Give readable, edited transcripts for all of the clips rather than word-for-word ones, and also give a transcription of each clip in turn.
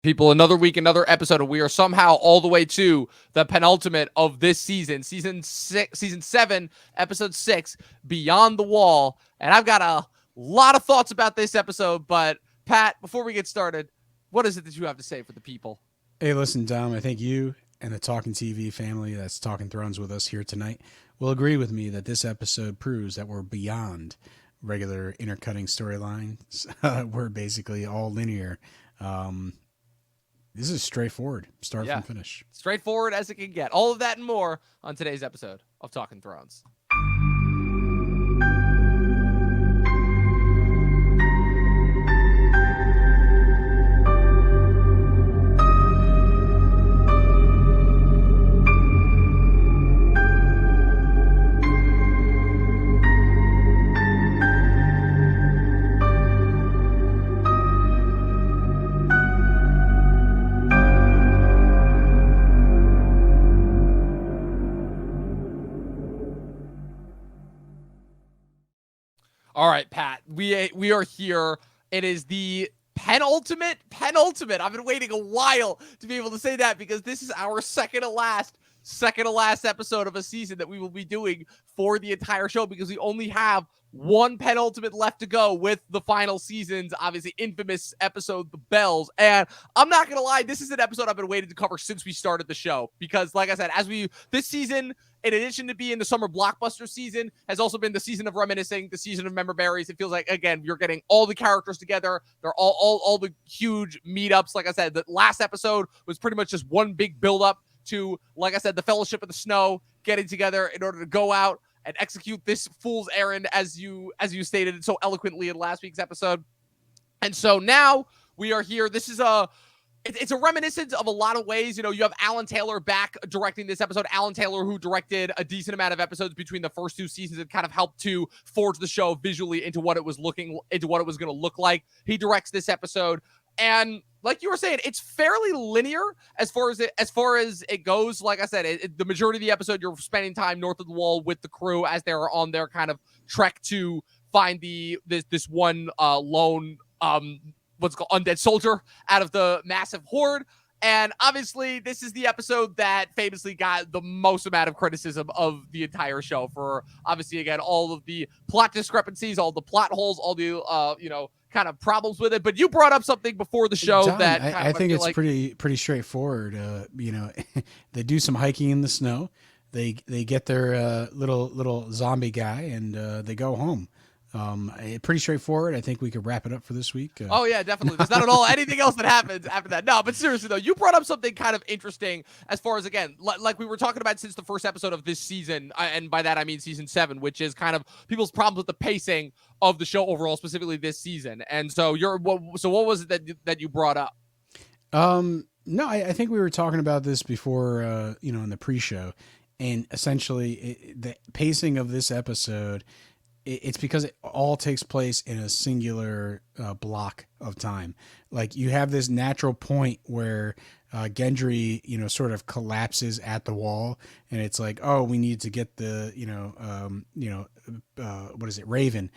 People, another week, another episode, and we are somehow all the way to the penultimate of this season 7, episode 6, Beyond the Wall. And I've got a lot of thoughts about this episode, but Pat, before we get started, what is it that you have to say for the people? Hey, listen, Dom, I think you and the Talkin TV family that's talking Thrones with us here tonight will agree with me that this episode proves that we're beyond regular intercutting storylines. We're basically all linear. Um, this is straightforward, start Yeah, from finish. straightforward as it can get. All of that and more on today's episode of Talking Thrones. All right, Pat, we are here. It is the penultimate. I've been waiting a while to be able to say that because this is our second to last episode of a season that we will be doing for the entire show because we only have one penultimate left to go with the final season's obviously infamous episode, The Bells. And I'm not gonna lie, this is an episode I've been waiting to cover since we started the show because, like I said, this season, in addition to being the summer blockbuster season, has also been the season of reminiscing, the season of member berries. It feels like, again, you're getting all the characters together. They're all the huge meetups. Like I said, the last episode was pretty much just one big build-up to, like I said, the Fellowship of the Snow getting together in order to go out and execute this fool's errand, as you stated it so eloquently in last week's episode. And so now we are here. This is it's a reminiscence of a lot of ways. You know, you have Alan Taylor back directing this episode. Alan Taylor, who directed a decent amount of episodes between the first two seasons and kind of helped to forge the show visually into what it was going to look like. He directs this episode. And like you were saying, it's fairly linear as far as it goes. Like I said, the majority of the episode, you're spending time north of the wall with the crew as they're on their kind of trek to find this one lone what's called undead soldier out of the massive horde. And obviously, this is the episode that famously got the most amount of criticism of the entire show for, obviously, again, all of the plot discrepancies, all the plot holes, all the kind of problems with it. But you brought up something before the show Dom, that I think it's pretty straightforward. They do some hiking in the snow. They get their little zombie guy and they go home. Pretty straightforward. I think we could wrap it up for this week. Oh yeah, definitely. There's not at all anything else that happens after that. No, but seriously though, you brought up something kind of interesting as far as, again, like we were talking about since the first episode of this season, and by that I mean season 7, which is kind of people's problems with the pacing of the show overall, specifically this season. And so what was it that you brought up? No, I think we were talking about this before, in the pre-show, and essentially the pacing of this episode. It's because it all takes place in a singular block of time. Like, you have this natural point where Gendry, sort of collapses at the wall, and it's like, oh, we need to get the, what is it, Raven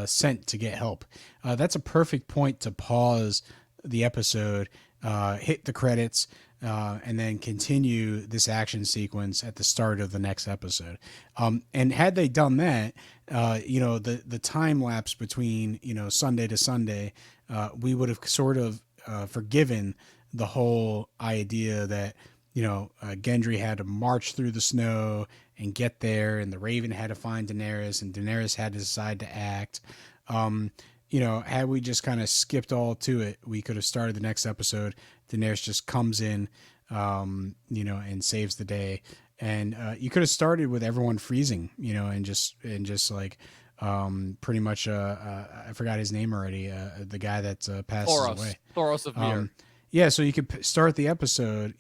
sent to get help. That's a perfect point to pause the episode, hit the credits, and then continue this action sequence at the start of the next episode. And had they done that, the time lapse between, Sunday to Sunday, we would have sort of forgiven the whole idea that, Gendry had to march through the snow and get there, and the Raven had to find Daenerys, and Daenerys had to decide to act. Had we just kind of skipped all to it, we could have started the next episode. Daenerys just comes in, and saves the day. And you could have started with everyone freezing, and just like pretty much I forgot his name already. The guy that passes away. Thoros of Myr. Yeah, so you could start the episode,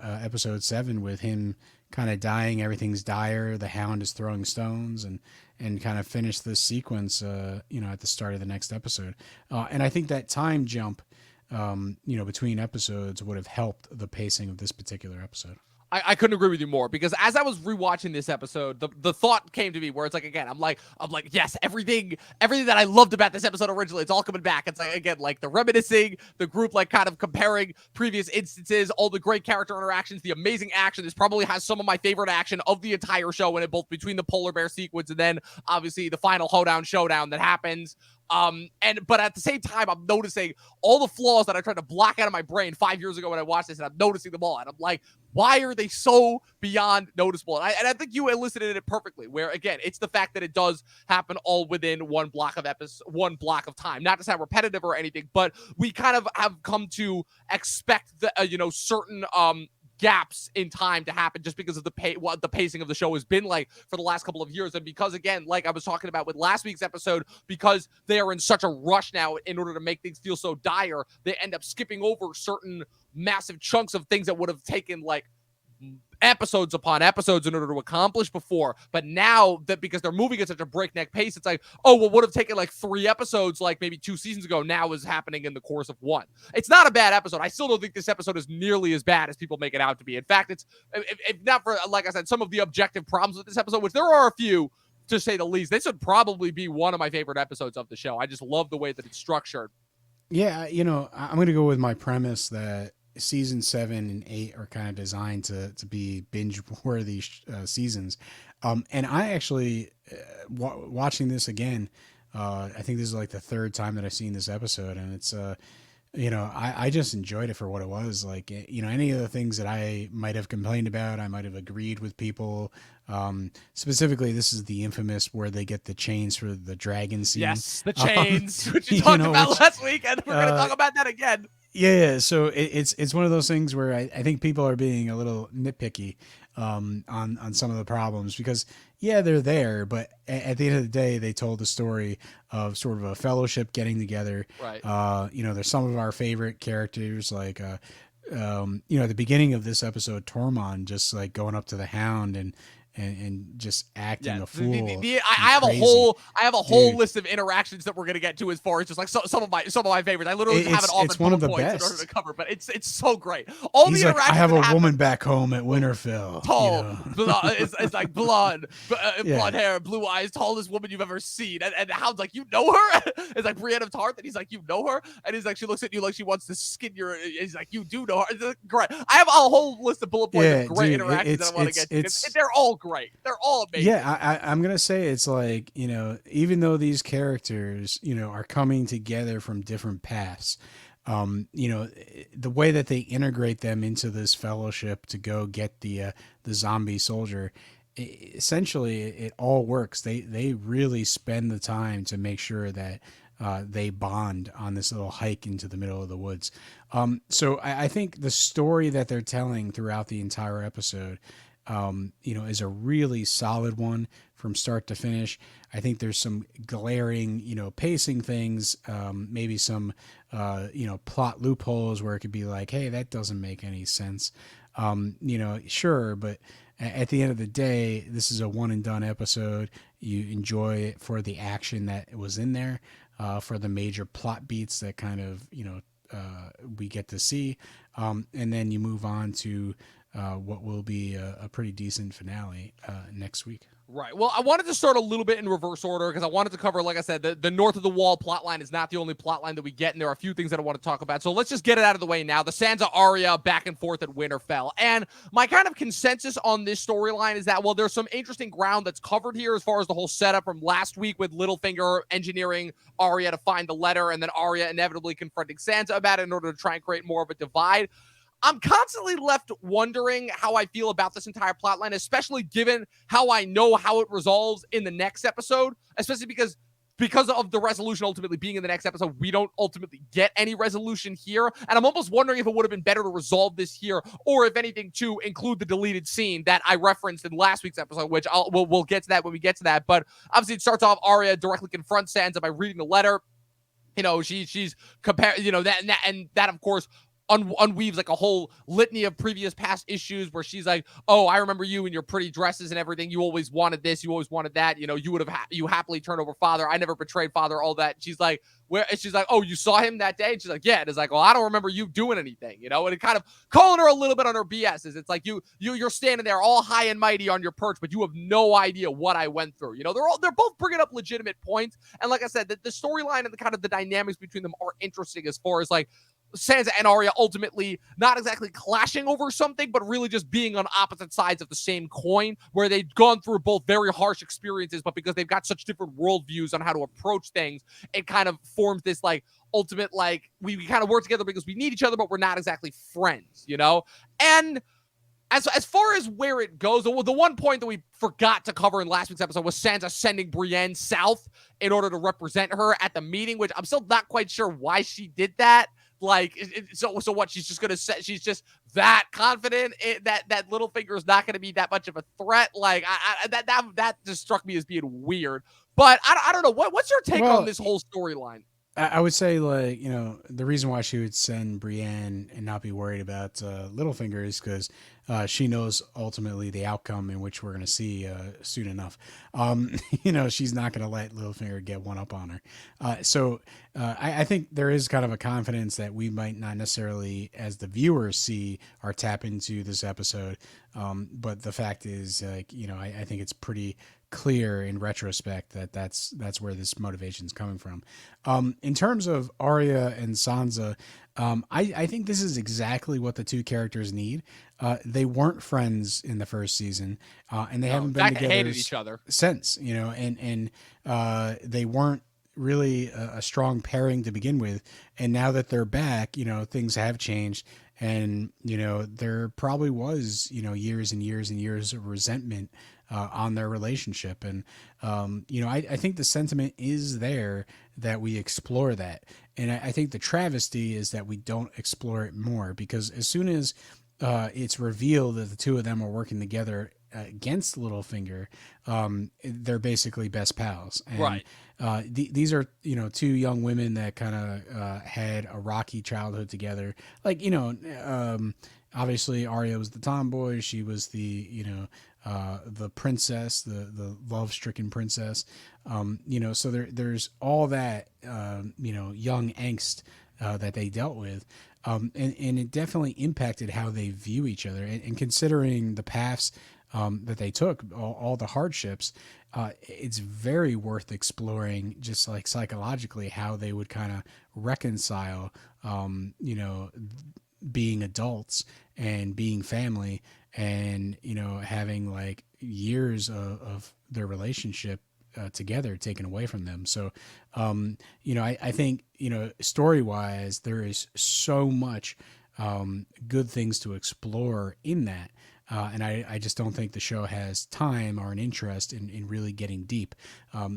episode 7 with him kind of dying. Everything's dire. The Hound is throwing stones, and kind of finish this sequence, at the start of the next episode. And I think that time jump, between episodes would have helped the pacing of this particular episode. I couldn't agree with you more, because as I was rewatching this episode, the thought came to me where it's like, again, I'm like, yes, everything that I loved about this episode originally, it's all coming back. It's like, again, like the reminiscing, the group like kind of comparing previous instances, all the great character interactions, the amazing action. This probably has some of my favorite action of the entire show in it, both between the polar bear sequence and then obviously the final showdown that happens. But at the same time, I'm noticing all the flaws that I tried to block out of my brain 5 years ago when I watched this, and I'm noticing them all. And I'm like, why are they so beyond noticeable? And I think you elicited it perfectly, where again, it's the fact that it does happen all within one block of time. Not to sound repetitive or anything, but we kind of have come to expect the certain gaps in time to happen, just because of what the pacing of the show has been like for the last couple of years. And because, again, like I was talking about with last week's episode, because they are in such a rush now in order to make things feel so dire, they end up skipping over certain massive chunks of things that would have taken like episodes upon episodes in order to accomplish before. But now that, because they're moving at such a breakneck pace, it's like, oh, what would have taken like 3 episodes like maybe 2 seasons ago now is happening in the course of 1. It's not a bad episode. I still don't think this episode is nearly as bad as people make it out to be. In fact, it's, if not for, like I said, some of the objective problems with this episode, which there are a few to say the least, this would probably be one of my favorite episodes of the show. I just love the way that it's structured. Yeah, I'm going to go with my premise that season 7 and 8 are kind of designed to be binge worthy seasons. And I actually, watching this again, I think this is like the 3rd time that I've seen this episode, and it's, I just enjoyed it for what it was. Like, any of the things that I might have complained about, I might have agreed with people. Specifically, this is the infamous where they get the chains for the dragon scene. Yes, the chains, which you talked about last week, and we're going to talk about that again. Yeah. So it's one of those things where I think people are being a little nitpicky on some of the problems, because they're there, but at the end of the day, they told the story of sort of a fellowship getting together. Right. There's some of our favorite characters, like at the beginning of this episode, Tormund just like going up to the Hound and just acting a fool. I have a whole list of interactions that we're gonna get to, as far as just like some of my favorites. I literally have it all in bullet points in order to cover, but it's so great. All He's the like, interactions. I have a woman back home at Winterfell. Tall, it's like blonde hair, blue eyes, tallest woman you've ever seen. And the Hound's like, you know her? It's like Brienne of Tarth, and he's like, you know her? And he's like, she looks at you like she wants to skin your. He's like, you do know her. It's like, great. I have a whole list of bullet points of great interactions that I want to get to. They're all great. They're all amazing. Yeah, I'm gonna say it's like, even though these characters, are coming together from different paths, the way that they integrate them into this fellowship to go get the zombie soldier, essentially it all works. They really spend the time to make sure that they bond on this little hike into the middle of the woods. So I think the story that they're telling throughout the entire episode, is a really solid one from start to finish. I think there's some glaring, pacing things, maybe some, plot loopholes where it could be like, hey, that doesn't make any sense. Sure, but at the end of the day, this is a one and done episode. You enjoy it for the action that was in there, for the major plot beats that kind of, we get to see. And then you move on to what will be a pretty decent finale next week. Right. Well, I wanted to start a little bit in reverse order, because I wanted to cover, like I said, the North of the Wall plotline is not the only plotline that we get, and there are a few things that I want to talk about. So let's just get it out of the way now. The Sansa Arya back and forth at Winterfell. And my kind of consensus on this storyline is that, well, there's some interesting ground that's covered here as far as the whole setup from last week with Littlefinger engineering Arya to find the letter, and then Arya inevitably confronting Sansa about it in order to try and create more of a divide. I'm constantly left wondering how I feel about this entire plotline, especially given how I know how it resolves in the next episode, especially because of the resolution ultimately being in the next episode, we don't ultimately get any resolution here. And I'm almost wondering if it would have been better to resolve this here, or if anything, to include the deleted scene that I referenced in last week's episode, which we'll get to that when we get to that. But obviously it starts off, Arya directly confronts Sansa by reading the letter. She's compared, that of course unweaves like a whole litany of previous past issues where she's like, oh, I remember you in your pretty dresses and everything. You always wanted this. You always wanted that. You know, you would have you happily turned over father. I never betrayed father. All that. She's like, where? And she's like, oh, you saw him that day. And she's like, yeah. And it's like, well, I don't remember you doing anything. You know, and it kind of calling her a little bit on her BS's. It's like you're standing there all high and mighty on your perch, but you have no idea what I went through. You know, they're both bringing up legitimate points. And like I said, the storyline and the kind of the dynamics between them are interesting as far as like Sansa and Arya ultimately not exactly clashing over something, but really just being on opposite sides of the same coin, where they've gone through both very harsh experiences, but because they've got such different worldviews on how to approach things, it kind of forms this like ultimate, like we kind of work together because we need each other, but we're not exactly friends, you know? And as far as where it goes, the one point that we forgot to cover in last week's episode was Sansa sending Brienne south in order to represent her at the meeting, which I'm still not quite sure why she did that. Like, so what? She's just gonna say she's just that confident that Littlefinger is not gonna be that much of a threat. Like, that just struck me as being weird. But I don't know. What's your take on this whole storyline? I would say, like, you know, the reason why she would send Brienne and not be worried about Littlefinger is because she knows ultimately the outcome in which we're going to see soon enough. You know, she's not going to let Littlefinger get one up on her. So I think there is kind of a confidence that we might not necessarily, as the viewers, see or tap into this episode. But the fact is, like, you know, I think it's pretty clear in retrospect that that's where this motivation is coming from. In terms of Arya and Sansa, I think this is exactly what the two characters need. They weren't friends in the first season, and they haven't been together hated each other since, you know, and they weren't really a strong pairing to begin with. And now that they're back, you know, things have changed. And, you know, there probably was, you know, years and years and years of resentment on their relationship. And, you know, I think the sentiment is there that we explore that. And I think the travesty is that we don't explore it more, because as soon as it's revealed that the two of them are working together against Littlefinger, they're basically best pals. And, right. These are, you know, two young women that kind of had a rocky childhood together. Like, you know, obviously Arya was the tomboy. She was the, you know, the princess, the love-stricken princess. You know, so there's all that, you know, young angst that they dealt with. And it definitely impacted how they view each other. And considering the paths that they took, all the hardships, it's very worth exploring, just like psychologically, how they would kind of reconcile, you know, being adults and being family, and, you know, having like years of their relationship together taken away from them. So, you know, I think, you know, story-wise, there is so much good things to explore in that. And I just don't think the show has time or an interest in really getting deep.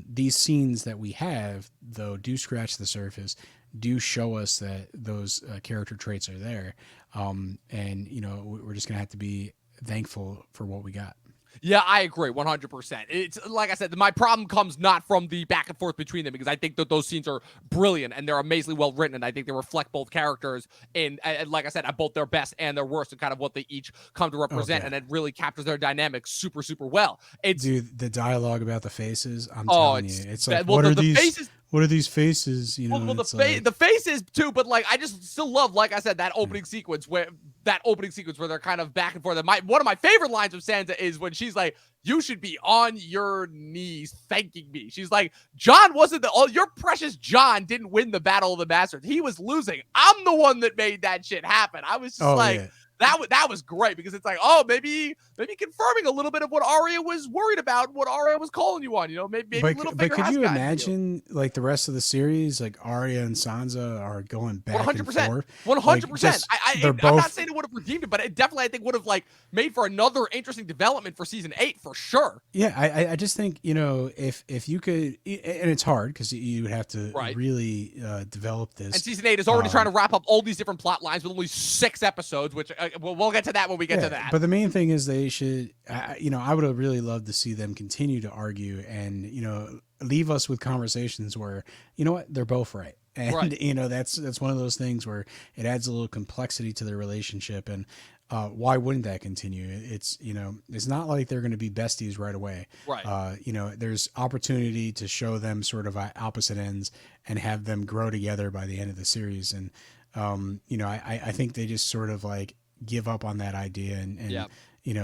These scenes that we have, though, do scratch the surface, do show us that those character traits are there. And, you know, we're just going to have to be thankful for what we got. Yeah, I agree 100%. It's like I said, my problem comes not from the back and forth between them, because I think that those scenes are brilliant and they're amazingly well written, and I think they reflect both characters in, and like I said, at both their best and their worst, and kind of what they each come to represent, and it really captures their dynamics super, super well. Dude, the dialogue about the faces, I'm telling you, it's like, well, what are the these faces? What are these faces? You know, Well, the faces too, but like I just still love, like I said, that opening sequence where they're kind of back and forth. One of my favorite lines of Sansa is when she's like, "You should be on your knees thanking me." She's like, "Jon wasn't your precious Jon didn't win the Battle of the Bastards. He was losing. I'm the one that made that shit happen." I was just yeah. That was great, because it's like, oh, maybe confirming a little bit of what Arya was worried about, what Arya was calling you on, you know, maybe Littlefinger. But could you imagine like the rest of the series, like Arya and Sansa are going back 100%, and forth? 100%. I'm not saying it would have redeemed it, but it definitely, I think, would have like made for another interesting development for season 8 for sure. Yeah, I just think, you know, if you could, and it's hard because you would have to really develop this. And season 8 is already trying to wrap up all these different plot lines with only 6 episodes, which we'll get to that when we get to that. But the main thing is they should, you know, I would have really loved to see them continue to argue and, you know, leave us with conversations where, you know what, they're both right. And Right. that's one of those things where it adds a little complexity to the relationship. And why wouldn't that continue? It's it's not like they're going to be besties right away. Right. There's opportunity to show them sort of opposite ends and have them grow together by the end of the series. And I think they just sort of like give up on that idea, and Yeah.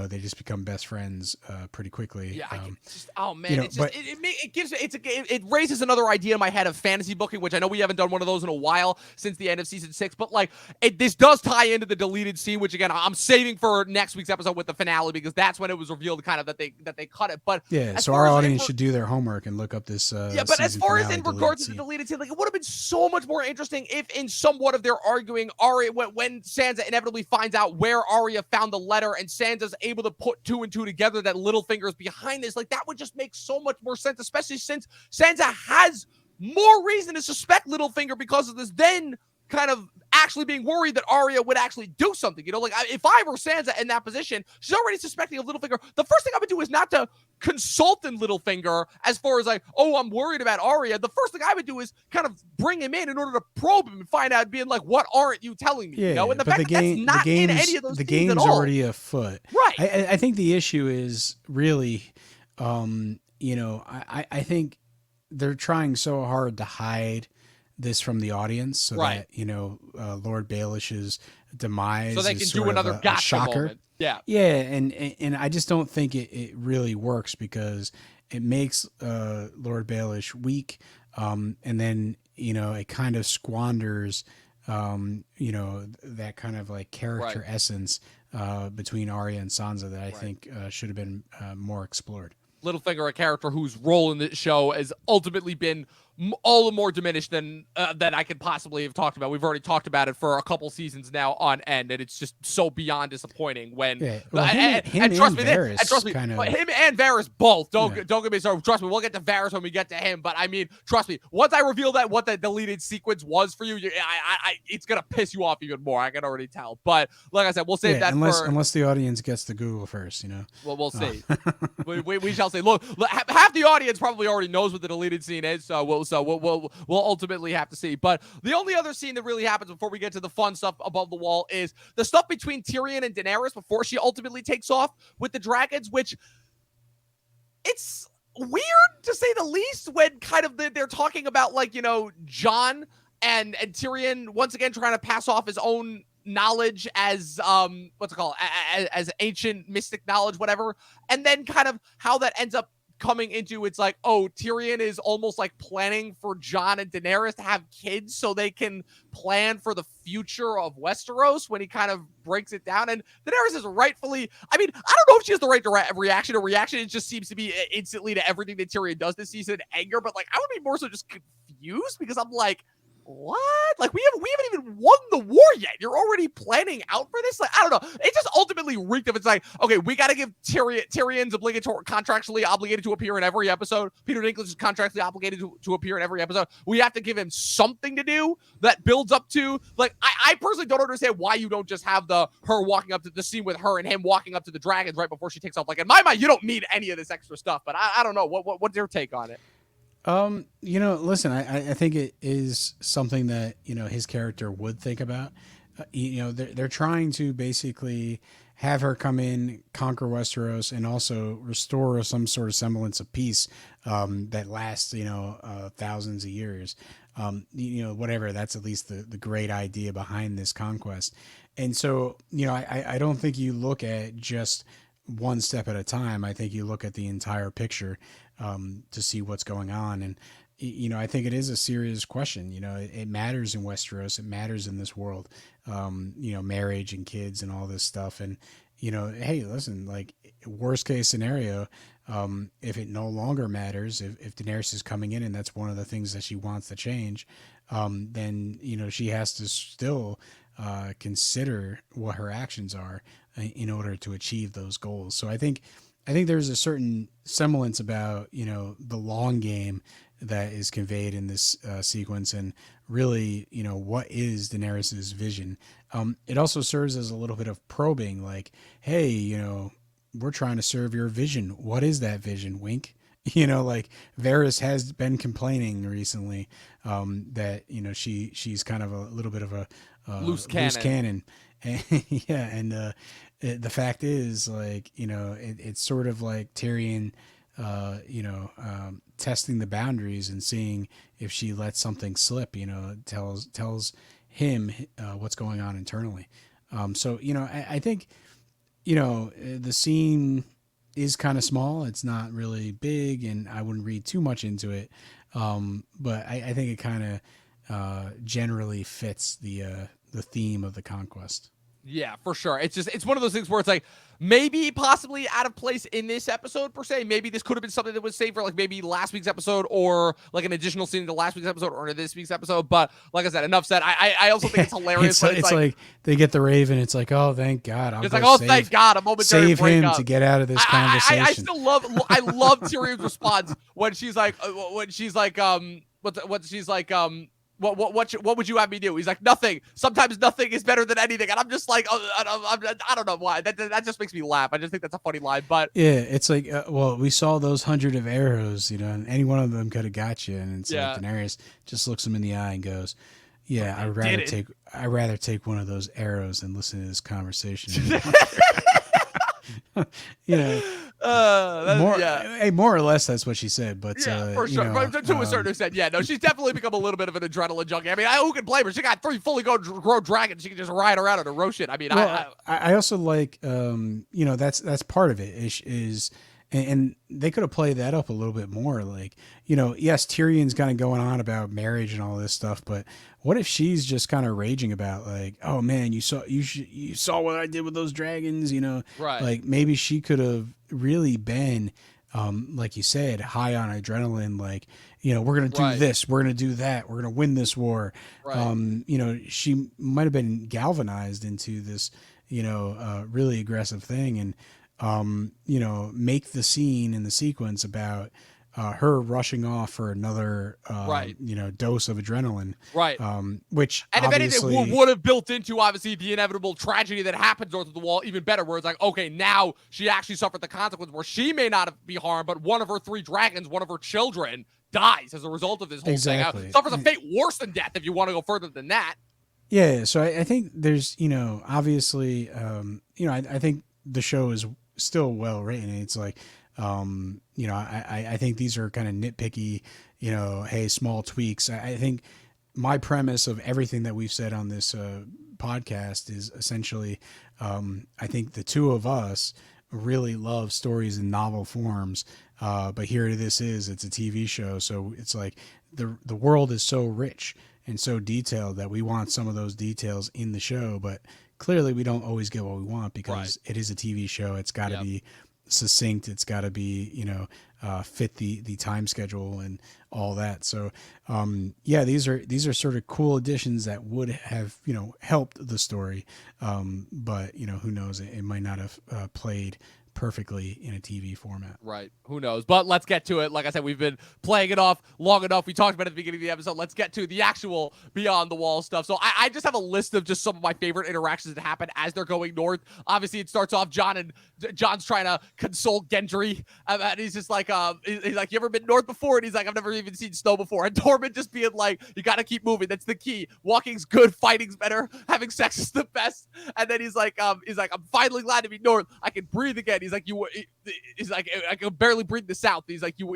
they just become best friends pretty quickly. Yeah, it's just, oh man, it's just but it gives it raises another idea in my head of fantasy booking, which I know we haven't done one of those in a while since the end of season 6. But like, this does tie into the deleted scene, which again I'm saving for next week's episode with the finale, because that's when it was revealed kind of that they cut it. But yeah, so our audience should do their homework and look up this. Yeah, but as far as in regards to the scene. deleted scene, like, it would have been so much more interesting if, in somewhat of their arguing, Arya, when Sansa inevitably finds out where Arya found the letter, and Sansa's able to put 2 and 2 together, that Littlefinger's behind this, like, that would just make so much more sense, especially since Sansa has more reason to suspect Littlefinger because of this than kind of actually being worried that Arya would actually do something. Like, if I were Sansa in that position, she's already suspecting of Littlefinger. The first thing I would do is not to consult in Littlefinger as far as like, oh, I'm worried about Arya. The first thing I would do is kind of bring him in order to probe him and find out, being like, what aren't you telling me? Yeah, And the but fact that that's not in any of those the scenes at game's all. already afoot. Right. I think the issue is really, I think they're trying so hard to hide this from the audience, so Right. that Lord Baelish's demise, So they is can sort do of another a gotcha shocker. moment. Yeah. Yeah, and I just don't think it really works, because it makes Lord Baelish weak, and then it kind of squanders that kind of like character essence between Arya and Sansa that I think should have been more explored. Littlefinger, a character whose role in the show has ultimately been all the more diminished than I could possibly have talked about. We've already talked about it for a couple seasons now on end, and it's just so beyond disappointing when. Yeah, well, him and trust me, Varys trust me, kind of, him and Varys both. Don't get me started. Trust me, we'll get to Varys when we get to him. But I mean, trust me, once I reveal that what the deleted sequence was for you, it's gonna piss you off even more. I can already tell. But like I said, we'll save that unless the audience gets to Google first, Well, we'll see. we shall see. Look, half the audience probably already knows what the deleted scene is, so we'll ultimately have to see. But the only other scene that really happens before we get to the fun stuff above the wall is the stuff between Tyrion and Daenerys before she ultimately takes off with the dragons, which it's weird to say the least, when kind of they're talking about, like, Jon and Tyrion once again trying to pass off his own knowledge as what's it called, as ancient mystic knowledge, whatever, and then kind of how that ends up coming into, it's like, oh, Tyrion is almost like planning for Jon and Daenerys to have kids so they can plan for the future of Westeros, when he kind of breaks it down. And Daenerys is rightfully, I mean, I don't know if she has the right reaction. Her reaction, it just seems to be instantly to everything that Tyrion does this season, anger. But like, I would be more so just confused, because I'm like, what? Like, we haven't even won the war yet. You're already planning out for this? Like, I don't know. It just ultimately reeked of, it's like, okay, we got to give Tyrion's contractually obligated to appear in every episode. Peter Dinklage is contractually obligated to appear in every episode. We have to give him something to do that builds up to, like, I personally don't understand why you don't just have her walking up to the scene with her and him walking up to the dragons right before she takes off. Like, in my mind, you don't need any of this extra stuff. But I don't know. What's your take on it? Listen, I think it is something that, his character would think about. They're trying to basically have her come in, conquer Westeros, and also restore some sort of semblance of peace that lasts, thousands of years. Whatever, that's at least the great idea behind this conquest. And so, I don't think you look at just one step at a time. I think you look at the entire picture to see what's going on. And, I think it is a serious question. It matters in Westeros. It matters in this world, marriage and kids and all this stuff. And, hey, listen, like, worst case scenario, if it no longer matters, if Daenerys is coming in and that's one of the things that she wants to change, then, she has to still consider what her actions are in order to achieve those goals. So I think there's a certain semblance about, the long game that is conveyed in this sequence, and really, what is Daenerys's vision. It also serves as a little bit of probing, like, hey, we're trying to serve your vision. What is that vision? Wink. You know, like Varys has been complaining recently that she's kind of a little bit of a loose Loose cannon. cannon, and, yeah, and the fact is, like, it's sort of like Tyrion, testing the boundaries and seeing if she lets something slip. Tells him what's going on internally. So I think the scene is kind of small. It's not really big, and I wouldn't read too much into it. But I think it kind of generally fits the theme of the conquest. Yeah, for sure. It's one of those things where it's like maybe possibly out of place in this episode per se. Maybe this could have been something that was saved for like maybe last week's episode or like an additional scene to last week's episode or into this week's episode. But like I said, enough said. I also think it's hilarious. It's like they get the Raven. It's like, oh, thank God. It's like, oh, thank God, a momentary save him breakup to get out of this conversation. I still love Tyrion's response when she's like what would you have me do? He's like, nothing. Sometimes nothing is better than anything. And I'm just like, I don't know why. That just makes me laugh. I just think that's a funny line. But yeah, it's like, well, we saw those 100 of arrows, and any one of them could have got you. And it's like Daenerys just looks him in the eye and goes, yeah, I'd rather take one of those arrows than listen to this conversation. More or less that's what she said, but for sure, to a certain extent, no, she's definitely become a little bit of an adrenaline junkie. I mean, who can blame her? She got 3 fully grown dragons. She can just ride around on a roast shit. I mean, I also like, that's part of it is and they could have played that up a little bit more. Like, yes, Tyrion's kind of going on about marriage and all this stuff, but what if she's just kind of raging about, like, oh man, you saw what I did with those dragons, right? Like, maybe she could have really been, like you said, high on adrenaline. Like, we're gonna do this, we're gonna do that, we're gonna win this war. Right. She might have been galvanized into this, really aggressive thing, and make the scene and the sequence about her rushing off for another, dose of adrenaline. Right. Which, and if anything, would have built into, obviously, the inevitable tragedy that happens north of the wall even better, where it's like, okay, now she actually suffered the consequence where she may not be harmed, but one of her 3 dragons, one of her children, dies as a result of this whole thing. Suffers a fate worse than death, if you want to go further than that. Yeah, so I think there's, obviously, I think the show is still well written. It's like, I think these are kind of nitpicky, hey, small tweaks. I think my premise of everything that we've said on this podcast is essentially, I think the two of us really love stories in novel forms, but here it's a TV show, so it's like the world is so rich and so detailed that we want some of those details in the show, but clearly we don't always get what we want because it is a TV show. It's got to be succinct. It's got to be, fit the time schedule and all that. So, these are sort of cool additions that would have, helped the story. But who knows? It might not have played perfectly in a TV format. Right. Who knows? But let's get to it. Like I said, we've been playing it off long enough. We talked about it at the beginning of the episode. Let's get to the actual Beyond the Wall stuff. So I just have a list of just some of my favorite interactions that happen as they're going north. Obviously, it starts off Jon's trying to console Gendry. And he's just like, he's like, you ever been north before? And he's like, I've never even seen snow before. And Tormund just being like, you got to keep moving. That's the key. Walking's good. Fighting's better. Having sex is the best. And then he's like, I'm finally glad to be north. I can breathe again. He's like, I can barely breathe in the south. He's like, you've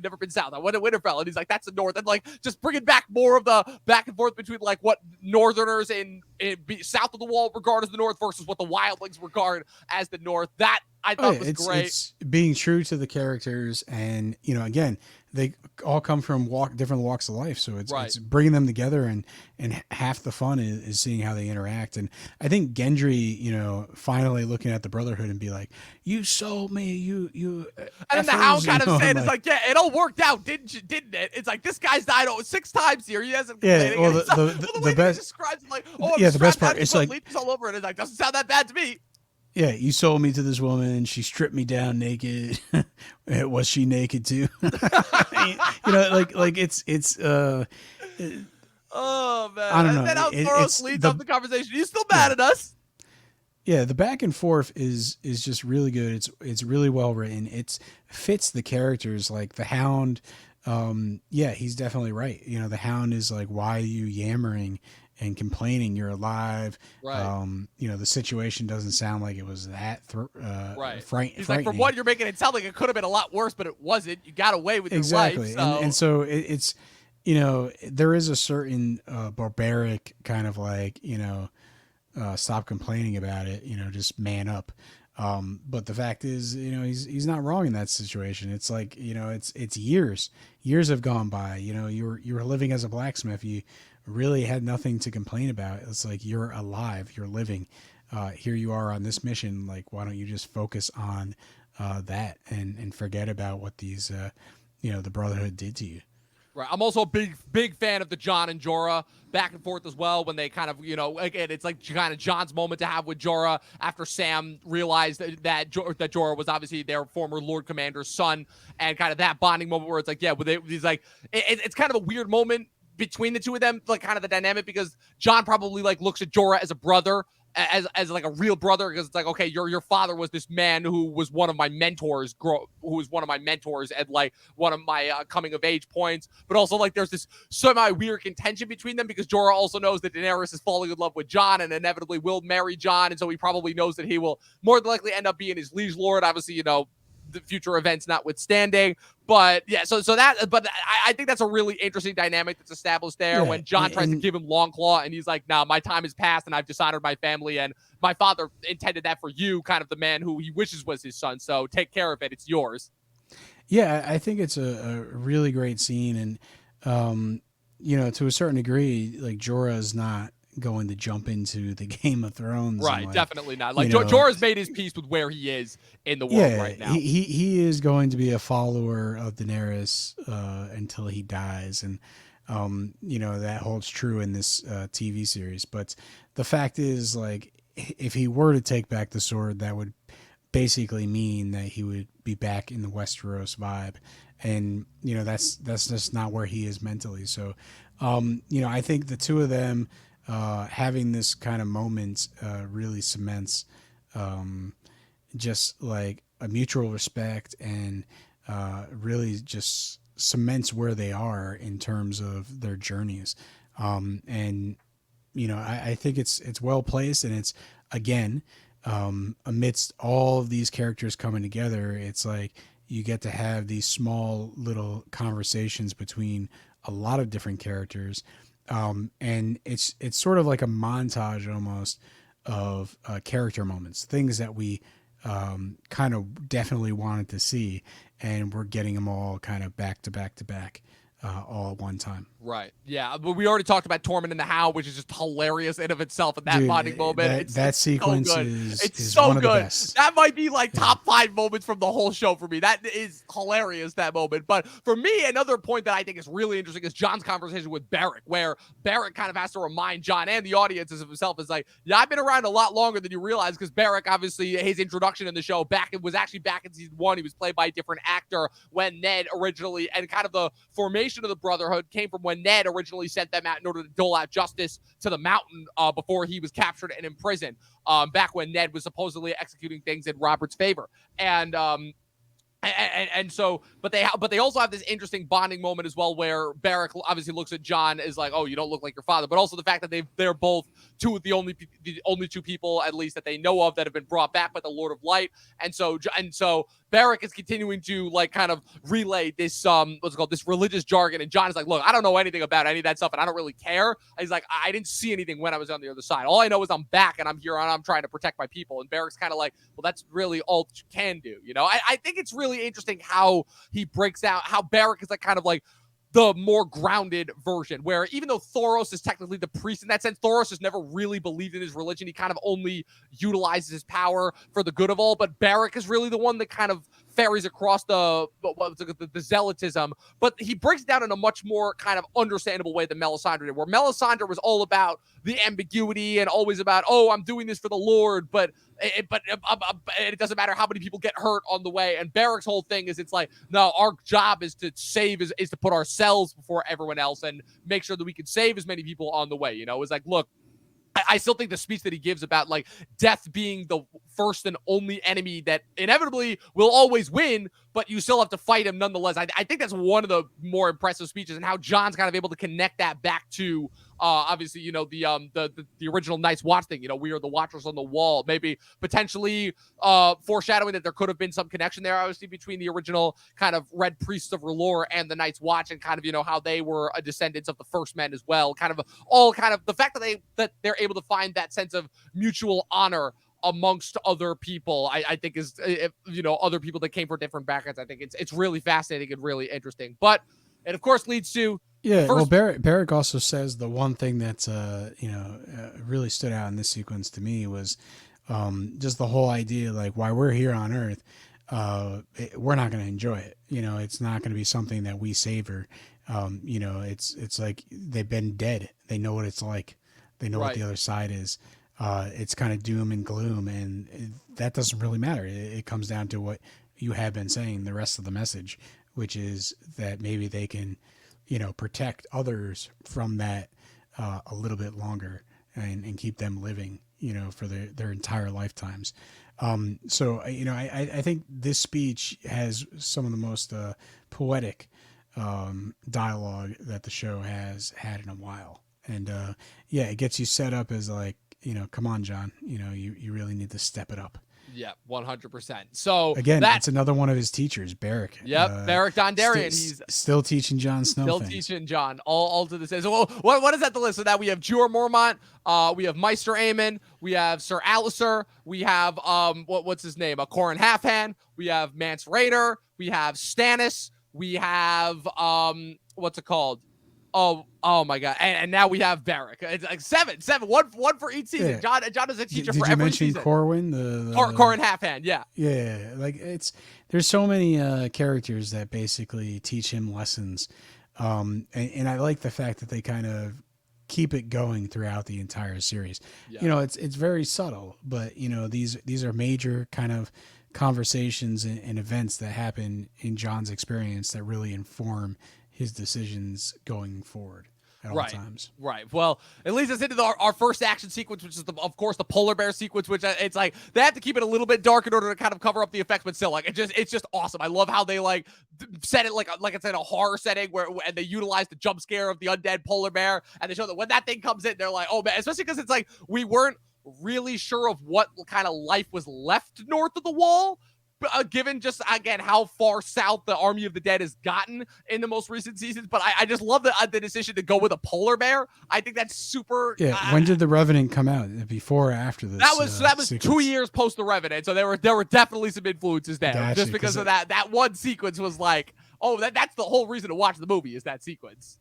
never been south. I went to Winterfell. And he's like, that's the north. And like, just bringing back more of the back and forth between like what northerners in south of the wall regard as the north versus what the wildlings regard as the north. That I thought was great. It's being true to the characters, and again, they all come from different walks of life, so it's bringing them together, and half the fun is seeing how they interact. And I think Gendry, finally looking at the Brotherhood and be like, "You sold me, you." And then the Hound kind of said, "It's like, yeah, it all worked out, didn't it? It's like this guy's died 6 times here. He hasn't." Yeah, well, the best describes it like, I'm the best part, it's like leeches all over it. It's like, doesn't sound that bad to me. Yeah, you sold me to this woman. She stripped me down naked. Was she naked too? Like it's. Oh man! I don't know. And then how Thoros leads up the conversation. You still mad at us? Yeah, the back and forth is just really good. It's really well written. It's fits the characters. Like the Hound, yeah, he's definitely right. You know, the Hound is like, why are you yammering and complaining? You're alive. Right. You know, the situation doesn't sound like it was that Right. He's like, from frightening. what you're making it sound like, it could have been a lot worse, but it wasn't. You got away with your life. Exactly, and So so it's, you know, there is a certain barbaric kind of like, you know, stop complaining about it, you know, just man up. But the fact is, you know, he's not wrong in that situation. It's like, you know, it's years have gone by. You know, you were living as a blacksmith. You really had nothing to complain about. It's like, you're alive, you're living. Here you are on this mission. Like, why don't you just focus on that and forget about what these you know, the Brotherhood did to you. right. I'm also a big fan of the Jon and Jorah back and forth as well. When they kind of, you know, again, it's like kind of Jon's moment to have with Jorah after Sam realized that Jorah was obviously their former Lord Commander's son, and kind of that bonding moment where it's like, yeah, he's like, it's kind of a weird moment between the two of them, like kind of the dynamic, because Jon probably like looks at Jorah as a brother, as like a real brother, because it's like, okay, your father was this man who was one of my mentors, at like one of my coming of age points, but also like there's this semi weird contention between them, because Jorah also knows that Daenerys is falling in love with Jon and inevitably will marry Jon, and so he probably knows that he will more than likely end up being his liege lord. Obviously, you know, the future events notwithstanding. But yeah, but I think that's a really interesting dynamic that's established there, Yeah, when Jon tries to give him Longclaw and he's like, nah, my time has passed and I've dishonored my family, and my father intended that for you, kind of the man who he wishes was his son. So take care of it. It's yours. yeah, I think it's a really great scene, and you know, to a certain degree, like Jorah is not going to jump into the Game of Thrones and Right. like, Definitely not. you Like know, Jorah's made his peace with where he is in the world yeah, right now. he is going to be a follower of Daenerys until he dies, and you know, that holds true in this TV series. But the fact is, like, if he were to take back the sword, that would basically mean that he would be back in the Westeros vibe, and you know, that's just not where he is mentally. So, you know, I think the two of them having this kind of moment really cements. Um, just like a mutual respect, and really just cements where they are in terms of their journeys. And you know, I think it's well placed, and it's, again, amidst all of these characters coming together, it's like you get to have these small little conversations between a lot of different characters, and it's sort of like a montage almost of character moments, things that we kind of definitely wanted to see, and we're getting them all kind of back to back to back, all at one time. Right. Yeah. But we already talked about Tormund and the Hound, which is just hilarious in of itself in that Dude, bonding moment. that It's so sequence good. is It's is so one of the good. best. That might be like Yeah. top 5 moments from the whole show for me. That is hilarious, that moment. But for me, another point that I think is really interesting is Jon's conversation with Beric, where Beric kind of has to remind Jon and the audiences of himself, is like, yeah, I've been around a lot longer than you realize, because Beric, obviously, his introduction in the show was actually back in season 1. He was played by a different actor when Ned originally, and kind of the formation of the Brotherhood came from when Ned originally sent them out in order to dole out justice to the Mountain before he was captured and imprisoned, back when Ned was supposedly executing things in Robert's favor. And so, but they also have this interesting bonding moment as well, where Beric obviously looks at Jon as like, oh, you don't look like your father, but also the fact that they're both the only two people, at least that they know of, that have been brought back by the Lord of Light. And so Beric is continuing to like kind of relay this what's it called, this religious jargon, and Jon is like, look, I don't know anything about any of that stuff, and I don't really care. He's like, I didn't see anything when I was on the other side. All I know is I'm back and I'm here and I'm trying to protect my people. And Beric's kind of like, well, that's really all that you can do, you know. I think it's really interesting how he breaks out how Beric is like kind of like the more grounded version, where even though Thoros is technically the priest in that sense, Thoros has never really believed in his religion. He kind of only utilizes his power for the good of all. But Beric is really the one that kind of ferries across the zealotism. But he breaks it down in a much more kind of understandable way than Melisandre did, where Melisandre was all about the ambiguity and always about, oh, I'm doing this for the Lord, but it doesn't matter how many people get hurt on the way. And Beric's whole thing is, it's like, no, our job is to save, is to put ourselves before everyone else and make sure that we can save as many people on the way. You know, it's like, look, I still think the speech that he gives about like death being the first and only enemy that inevitably will always win, but you still have to fight him nonetheless. I think that's one of the more impressive speeches, and how Jon's kind of able to connect that back to obviously, the original Night's Watch thing. We are the Watchers on the Wall. Maybe potentially foreshadowing that there could have been some connection there, obviously, between the original kind of Red Priests of R'hllor and the Night's Watch, and kind of how they were a descendants of the First Men as well. Kind of all kind of the fact that they're able to find that sense of mutual honor amongst other people, I think is, other people that came from different backgrounds. I think it's really fascinating and really interesting. But it of course leads to well, Barrick also says the one thing that's really stood out in this sequence to me was just the whole idea, like, why we're here on Earth, we're not going to enjoy it. It's not going to be something that we savor. It's like they've been dead. They know what it's like. They know what the other side is. It's kind of doom and gloom, and that doesn't really matter. It comes down to what you have been saying, the rest of the message, which is that maybe they can, protect others from that a little bit longer, and keep them living, for their entire lifetimes. So I think this speech has some of the most poetic dialogue that the show has had in a while. And it gets you set up as like, come on, Jon, you really need to step it up. Yeah, 100%. So again, that's another one of his teachers, Barrick. Yep, Barrick Dondarrion. He's still teaching Jon Snow. Still teaching Jon all to the same. So what is that the list? So that we have Jeor Mormont, we have Maester Aemon, we have Sir Alistair, we have what's his name? Corin Halfhand, we have Mance Rayder, we have Stannis, we have what's it called? Oh my God! And now we have Barrick. It's like seven, one for each season. Yeah. Jon is a teacher for every season. Did you mention Corwin? Corin Halfhand, yeah. Yeah, like there's so many characters that basically teach him lessons, and I like the fact that they kind of keep it going throughout the entire series. Yeah. It's very subtle, but these are major kind of conversations and events that happen in Jon's experience that really inform his decisions going forward at all times. Right. Well, it leads us into our first action sequence, which is of course the polar bear sequence, which it's like they have to keep it a little bit dark in order to kind of cover up the effects, but still, like it's just awesome. I love how they like set it like it's in a horror setting and they utilize the jump scare of the undead polar bear, and they show that when that thing comes in, they're like, oh man, especially because it's like we weren't really sure of what kind of life was left north of the wall. Given just, again, how far south the Army of the Dead has gotten in the most recent seasons. But I just love the decision to go with a polar bear. I think that's super... Yeah, when did The Revenant come out? Before or after this? That was 2 years post The Revenant, so there were definitely some influences there. Gotcha, just because of that one sequence was like, oh, that's the whole reason to watch the movie, is that sequence.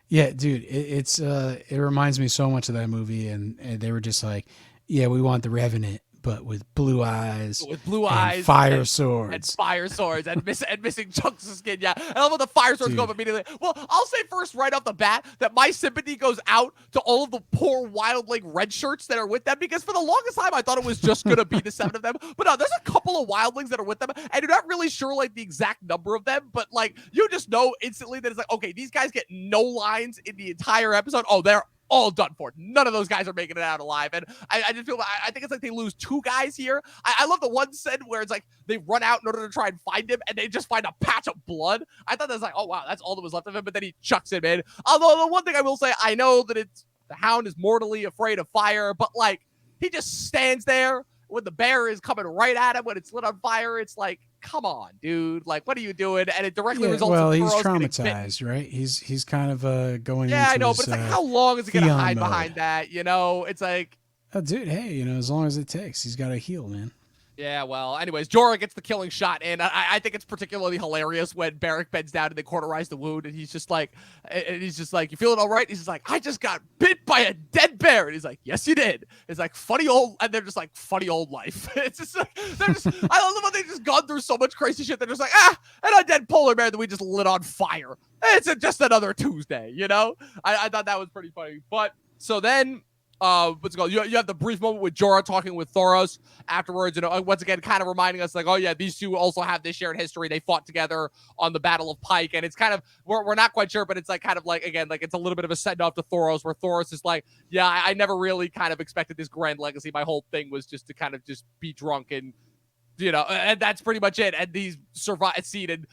Yeah, dude, it reminds me so much of that movie, and they were just like, yeah, we want The Revenant, but with blue eyes, fire swords, and missing chunks of skin. Yeah, I love when the fire swords go up immediately. Well, I'll say first, right off the bat, that my sympathy goes out to all of the poor wildling red shirts that are with them, because for the longest time I thought it was just gonna be the 7 of them, but no, there's a couple of wildlings that are with them, and you're not really sure like the exact number of them, but like you just know instantly that it's like, okay, these guys get no lines in the entire episode. Oh, they're all done for. None of those guys are making it out alive. And I just feel, I think it's like they lose 2 guys here. I love the one scene where it's like they run out in order to try and find him, and they just find a patch of blood. I thought that was like, oh wow, that's all that was left of him, but then he chucks him in. Although the one thing I will say, I know that the Hound is mortally afraid of fire, but like he just stands there when the bear is coming right at him when it's lit on fire. It's like, come on, dude. Like, what are you doing? And it directly results in he's traumatized, right? He's kind of going into I know, but it's like, how long is he going to hide behind that? It's like... Oh, dude, hey, as long as it takes. He's got to heal, man. Yeah, well, anyways, Jorah gets the killing shot, and I think it's particularly hilarious when Barrick bends down and they cauterize the wound, and he's just like, you feeling all right? He's just like, I just got bit by a dead bear, and he's like, yes, you did. It's like, funny old, and they're just like, funny old life. It's just like, I love how they've just gone through so much crazy shit. They're just like, an undead polar bear that we just lit on fire. It's just another Tuesday, I thought that was pretty funny. But so then what's it called? You have the brief moment with Jorah talking with Thoros afterwards, and once again, kind of reminding us like, oh yeah, these two also have this shared history. They fought together on the Battle of Pike, and it's kind of we're not quite sure, but it's like kind of like again, like it's a little bit of a send off to Thoros, where Thoros is like, yeah, I never really kind of expected this grand legacy. My whole thing was just to kind of just be drunk and and that's pretty much it. And he's survived, seen and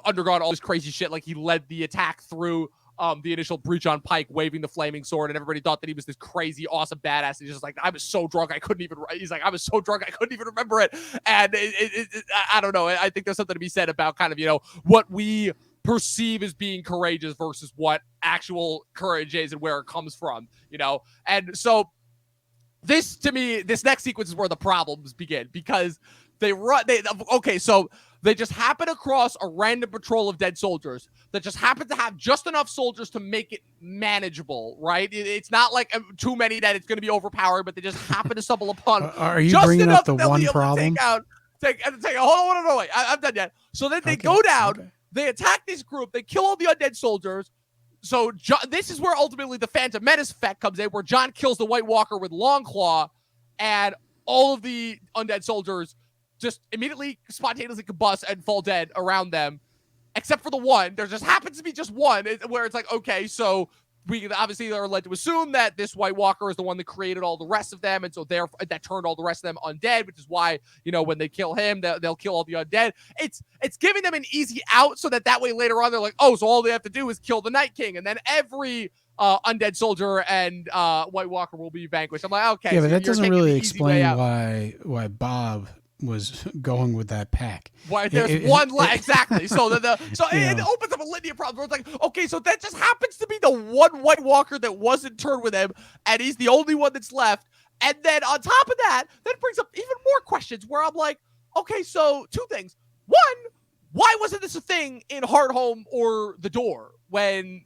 undergone all this crazy shit. Like he led the attack through the initial breach on Pike, waving the flaming sword, and everybody thought that he was this crazy, awesome badass. And he's just like, I was so drunk, I couldn't even. He's like, I was so drunk, I couldn't even remember it. And I don't know. I think there's something to be said about kind of what we perceive as being courageous versus what actual courage is and where it comes from. And so this to me, this next sequence is where the problems begin because so they just happen across a random patrol of dead soldiers that just happen to have just enough soldiers to make it manageable, right? It's not like too many that it's going to be overpowering, but they just happen to stumble upon. Are you bringing up the one problem? Hold on, wait. I'm done yet. So then they go down, they attack this group, they kill all the undead soldiers. So this is where ultimately the Phantom Menace effect comes in, where Jon kills the White Walker with Longclaw, and all of the undead soldiers just immediately spontaneously combust and fall dead around them, except for the one. There just happens to be just one where it's like, okay, so we obviously are led to assume that this White Walker is the one that created all the rest of them, and so that turned all the rest of them undead, which is why when they kill him, they'll kill all the undead. It's giving them an easy out so that way later on they're like, oh, so all they have to do is kill the Night King, and then every undead soldier and White Walker will be vanquished. I'm like, okay, yeah, but that doesn't really explain why Bob was going with that pack. Why there's one exactly. So it opens up a litany of problems where it's like, okay, so that just happens to be the one White Walker that wasn't turned with him, and he's the only one that's left. And then on top of that brings up even more questions where I'm like, okay, so two things. One, why wasn't this a thing in Hardhome or The Door when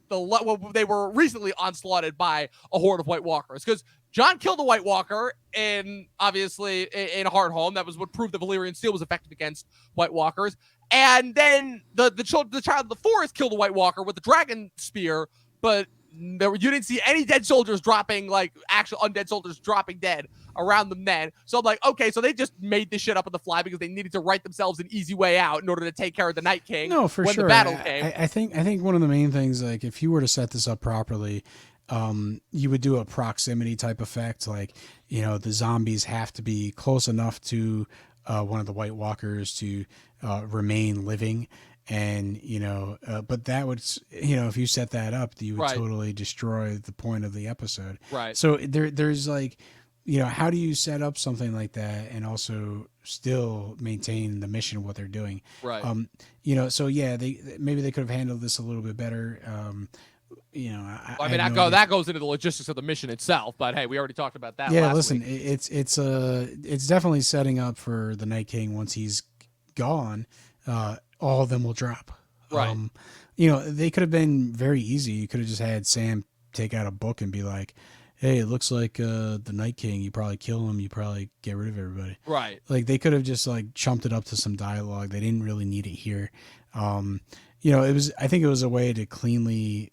they were recently onslaughted by a horde of White Walkers? Because Jon killed the White Walker in Hardhome. That was what proved that Valyrian steel was effective against White Walkers. And then the child of the forest killed the White Walker with the dragon spear, but you didn't see any dead soldiers dropping, like actual undead soldiers dropping dead around them then. So I'm like, okay, so they just made this shit up on the fly because they needed to write themselves an easy way out in order to take care of the Night King. No, for when sure. The battle came. I think one of the main things, like if you were to set this up properly, you would do a proximity type effect. Like, the zombies have to be close enough to one of the White Walkers to remain living. And, but that would, if you set that up, you would totally destroy the point of the episode. Right. So there's like, how do you set up something like that and also still maintain the mission of what they're doing? Right. So yeah, maybe they could have handled this a little bit better. That goes into the logistics of the mission itself, but hey, we already talked about that. Yeah, last listen, week. It's definitely setting up for the Night King. Once he's gone, all of them will drop. Right. They could have been very easy. You could have just had Sam take out a book and be like, hey, it looks like the Night King, you probably kill him, you probably get rid of everybody. Right. Like they could have just like chumped it up to some dialogue. They didn't really need it here. I think it was a way to cleanly,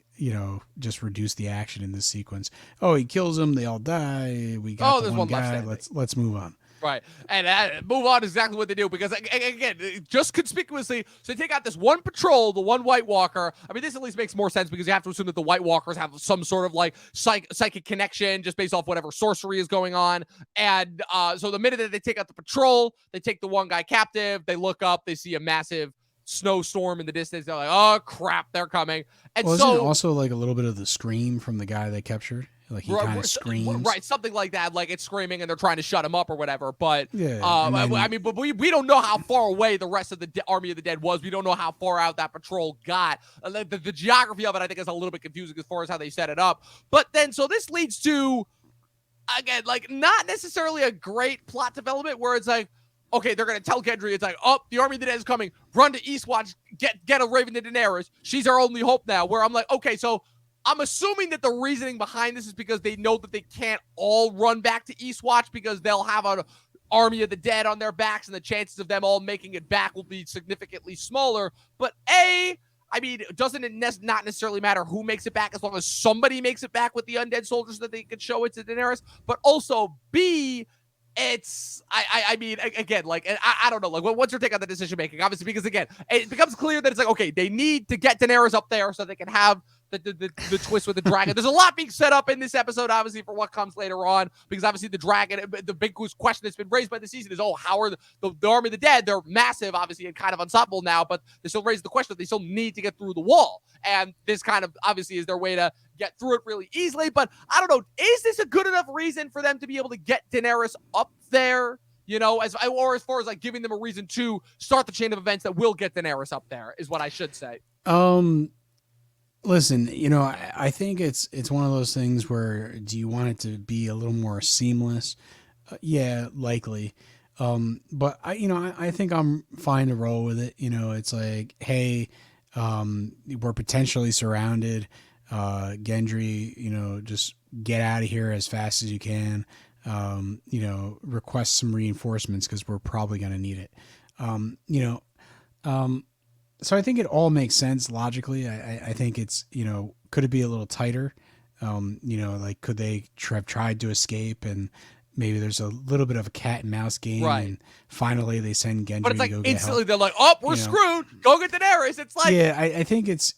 just reduce the action in this sequence. Oh, he kills them, they all die. We got the one guy. Let's move on. Right. And move on is exactly what they do because, again, just conspicuously, so they take out this one patrol, the one White Walker. I mean, this at least makes more sense because you have to assume that the White Walkers have some sort of, like, psychic connection just based off whatever sorcery is going on. And so the minute that they take out the patrol, they take the one guy captive, they look up, they see a massive snowstorm in the distance. They're like, oh, crap, they're coming. And isn't it also, like, a little bit of the scream from the guy they captured? Like he kind of screams, right? Something like that. Like it's screaming, and they're trying to shut him up or whatever. But yeah, but we don't know how far away the rest of the army of the dead was. We don't know how far out that patrol got. The geography of it, I think, is a little bit confusing as far as how they set it up. But then, so this leads to, again, like not necessarily a great plot development where it's like, okay, they're gonna tell Gendry, it's like, oh, the army of the dead is coming. Run to Eastwatch, get a Raven to Daenerys. She's our only hope now. Where I'm like, okay, so I'm assuming that the reasoning behind this is because they know that they can't all run back to Eastwatch because they'll have an army of the dead on their backs and the chances of them all making it back will be significantly smaller. But A, I mean, doesn't it not necessarily matter who makes it back as long as somebody makes it back with the undead soldiers that they could show it to Daenerys? But also, B, it's I mean again, like I don't know, like what's your take on the decision making? Obviously, because again, it becomes clear that it's like, okay, they need to get Daenerys up there so they can have the twist with the dragon. There's a lot being set up in this episode, obviously, for what comes later on, because obviously the dragon, the big question that's been raised by the season is, oh, how are the army of the dead? They're massive, obviously, and kind of unstoppable now, but they still raise the question that they still need to get through the wall, and this kind of obviously is their way to get through it really easily. But I don't know, is this a good enough reason for them to be able to get Daenerys up there? You know, as far as like giving them a reason to start the chain of events that will get Daenerys up there, is what I should say. Listen, you know, I think it's one of those things where, do you want it to be a little more seamless? Yeah, likely. But I think I'm fine to roll with it. You know, it's like, hey, we're potentially surrounded. Gendry, you know, just get out of here as fast as you can. You know, request some reinforcements because we're probably going to need it. So I think it all makes sense logically. I think it's, you know, could it be a little tighter? You know, like could they have tried to escape and maybe there's a little bit of a cat and mouse game, right? And finally they send Gendry but it's like to go instantly get help. They're like, oh, we're screwed. Go get Daenerys. It's like, yeah, I think it's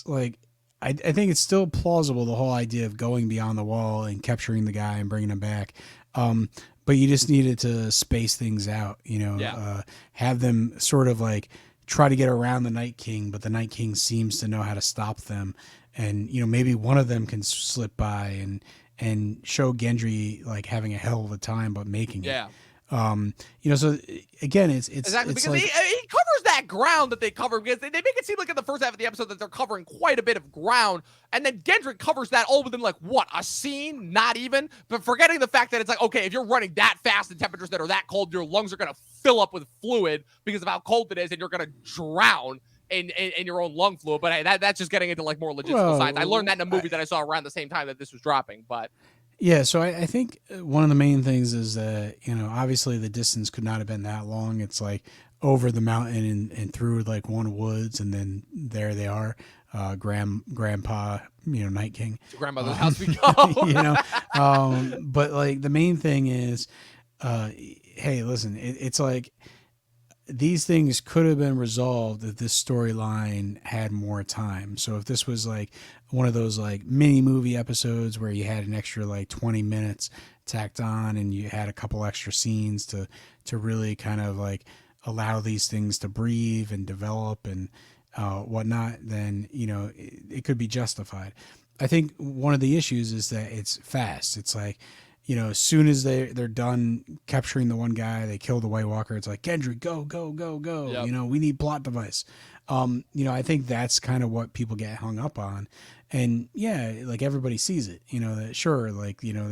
like, I think it's still plausible, the whole idea of going beyond the wall and capturing the guy and bringing him back. But you just needed to space things out, you know, have them sort of like try to get around the Night King, but the Night King seems to know how to stop them. And, you know, maybe one of them can slip by and show Gendry like having a hell of a time, but making it. You know, so again, it's exactly it's because like, he covers that ground that they cover, because they make it seem like in the first half of the episode that they're covering quite a bit of ground, and then Gendry covers that all within like what, a scene, not even, but forgetting the fact that it's like, okay, if you're running that fast in temperatures that are that cold, your lungs are going to fill up with fluid because of how cold it is, and you're going to drown in your own lung fluid. But hey, that's just getting into like more logistical science. I learned that in a movie that I saw around the same time that this was dropping. But yeah, so I think one of the main things is that, you know, obviously the distance could not have been that long. It's like over the mountain and through like one woods, and then there they are, grandpa, you know, Night King. To grandmother's house we go. You know, but like the main thing is, hey, listen, it's like these things could have been resolved if this storyline had more time. So if this was like one of those like mini movie episodes where you had an extra like 20 minutes tacked on and you had a couple extra scenes to really kind of like allow these things to breathe and develop and whatnot, then, you know, it could be justified. I think one of the issues is that it's fast. It's like, you know, as soon as they're done capturing the one guy, they kill the White Walker. It's like, Gendry, go. Yep. You know, we need plot device. You know, I think that's kind of what people get hung up on. And yeah, like everybody sees it, you know, that sure, like, you know,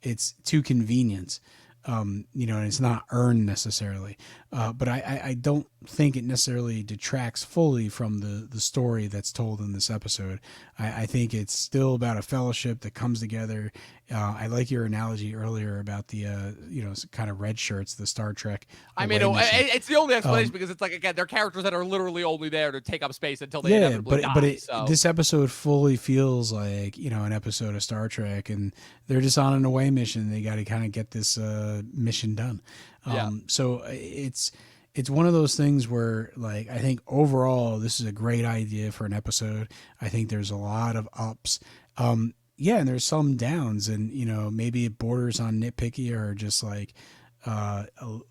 it's too convenient. You know, and it's not earned necessarily. But I don't think it necessarily detracts fully from the story that's told in this episode. I think it's still about a fellowship that comes together. I like your analogy earlier about the, you know, kind of red shirts, the Star Trek. I mean, it's the only explanation because it's like, again, they're characters that are literally only there to take up space until they inevitably die. So this episode fully feels like, you know, an episode of Star Trek, and they're just on an away mission. They got to kind of get this mission done. So it's one of those things where, like, I think overall this is a great idea for an episode. I think there's a lot of ups. Yeah, and there's some downs, and, you know, maybe it borders on nitpicky or just like a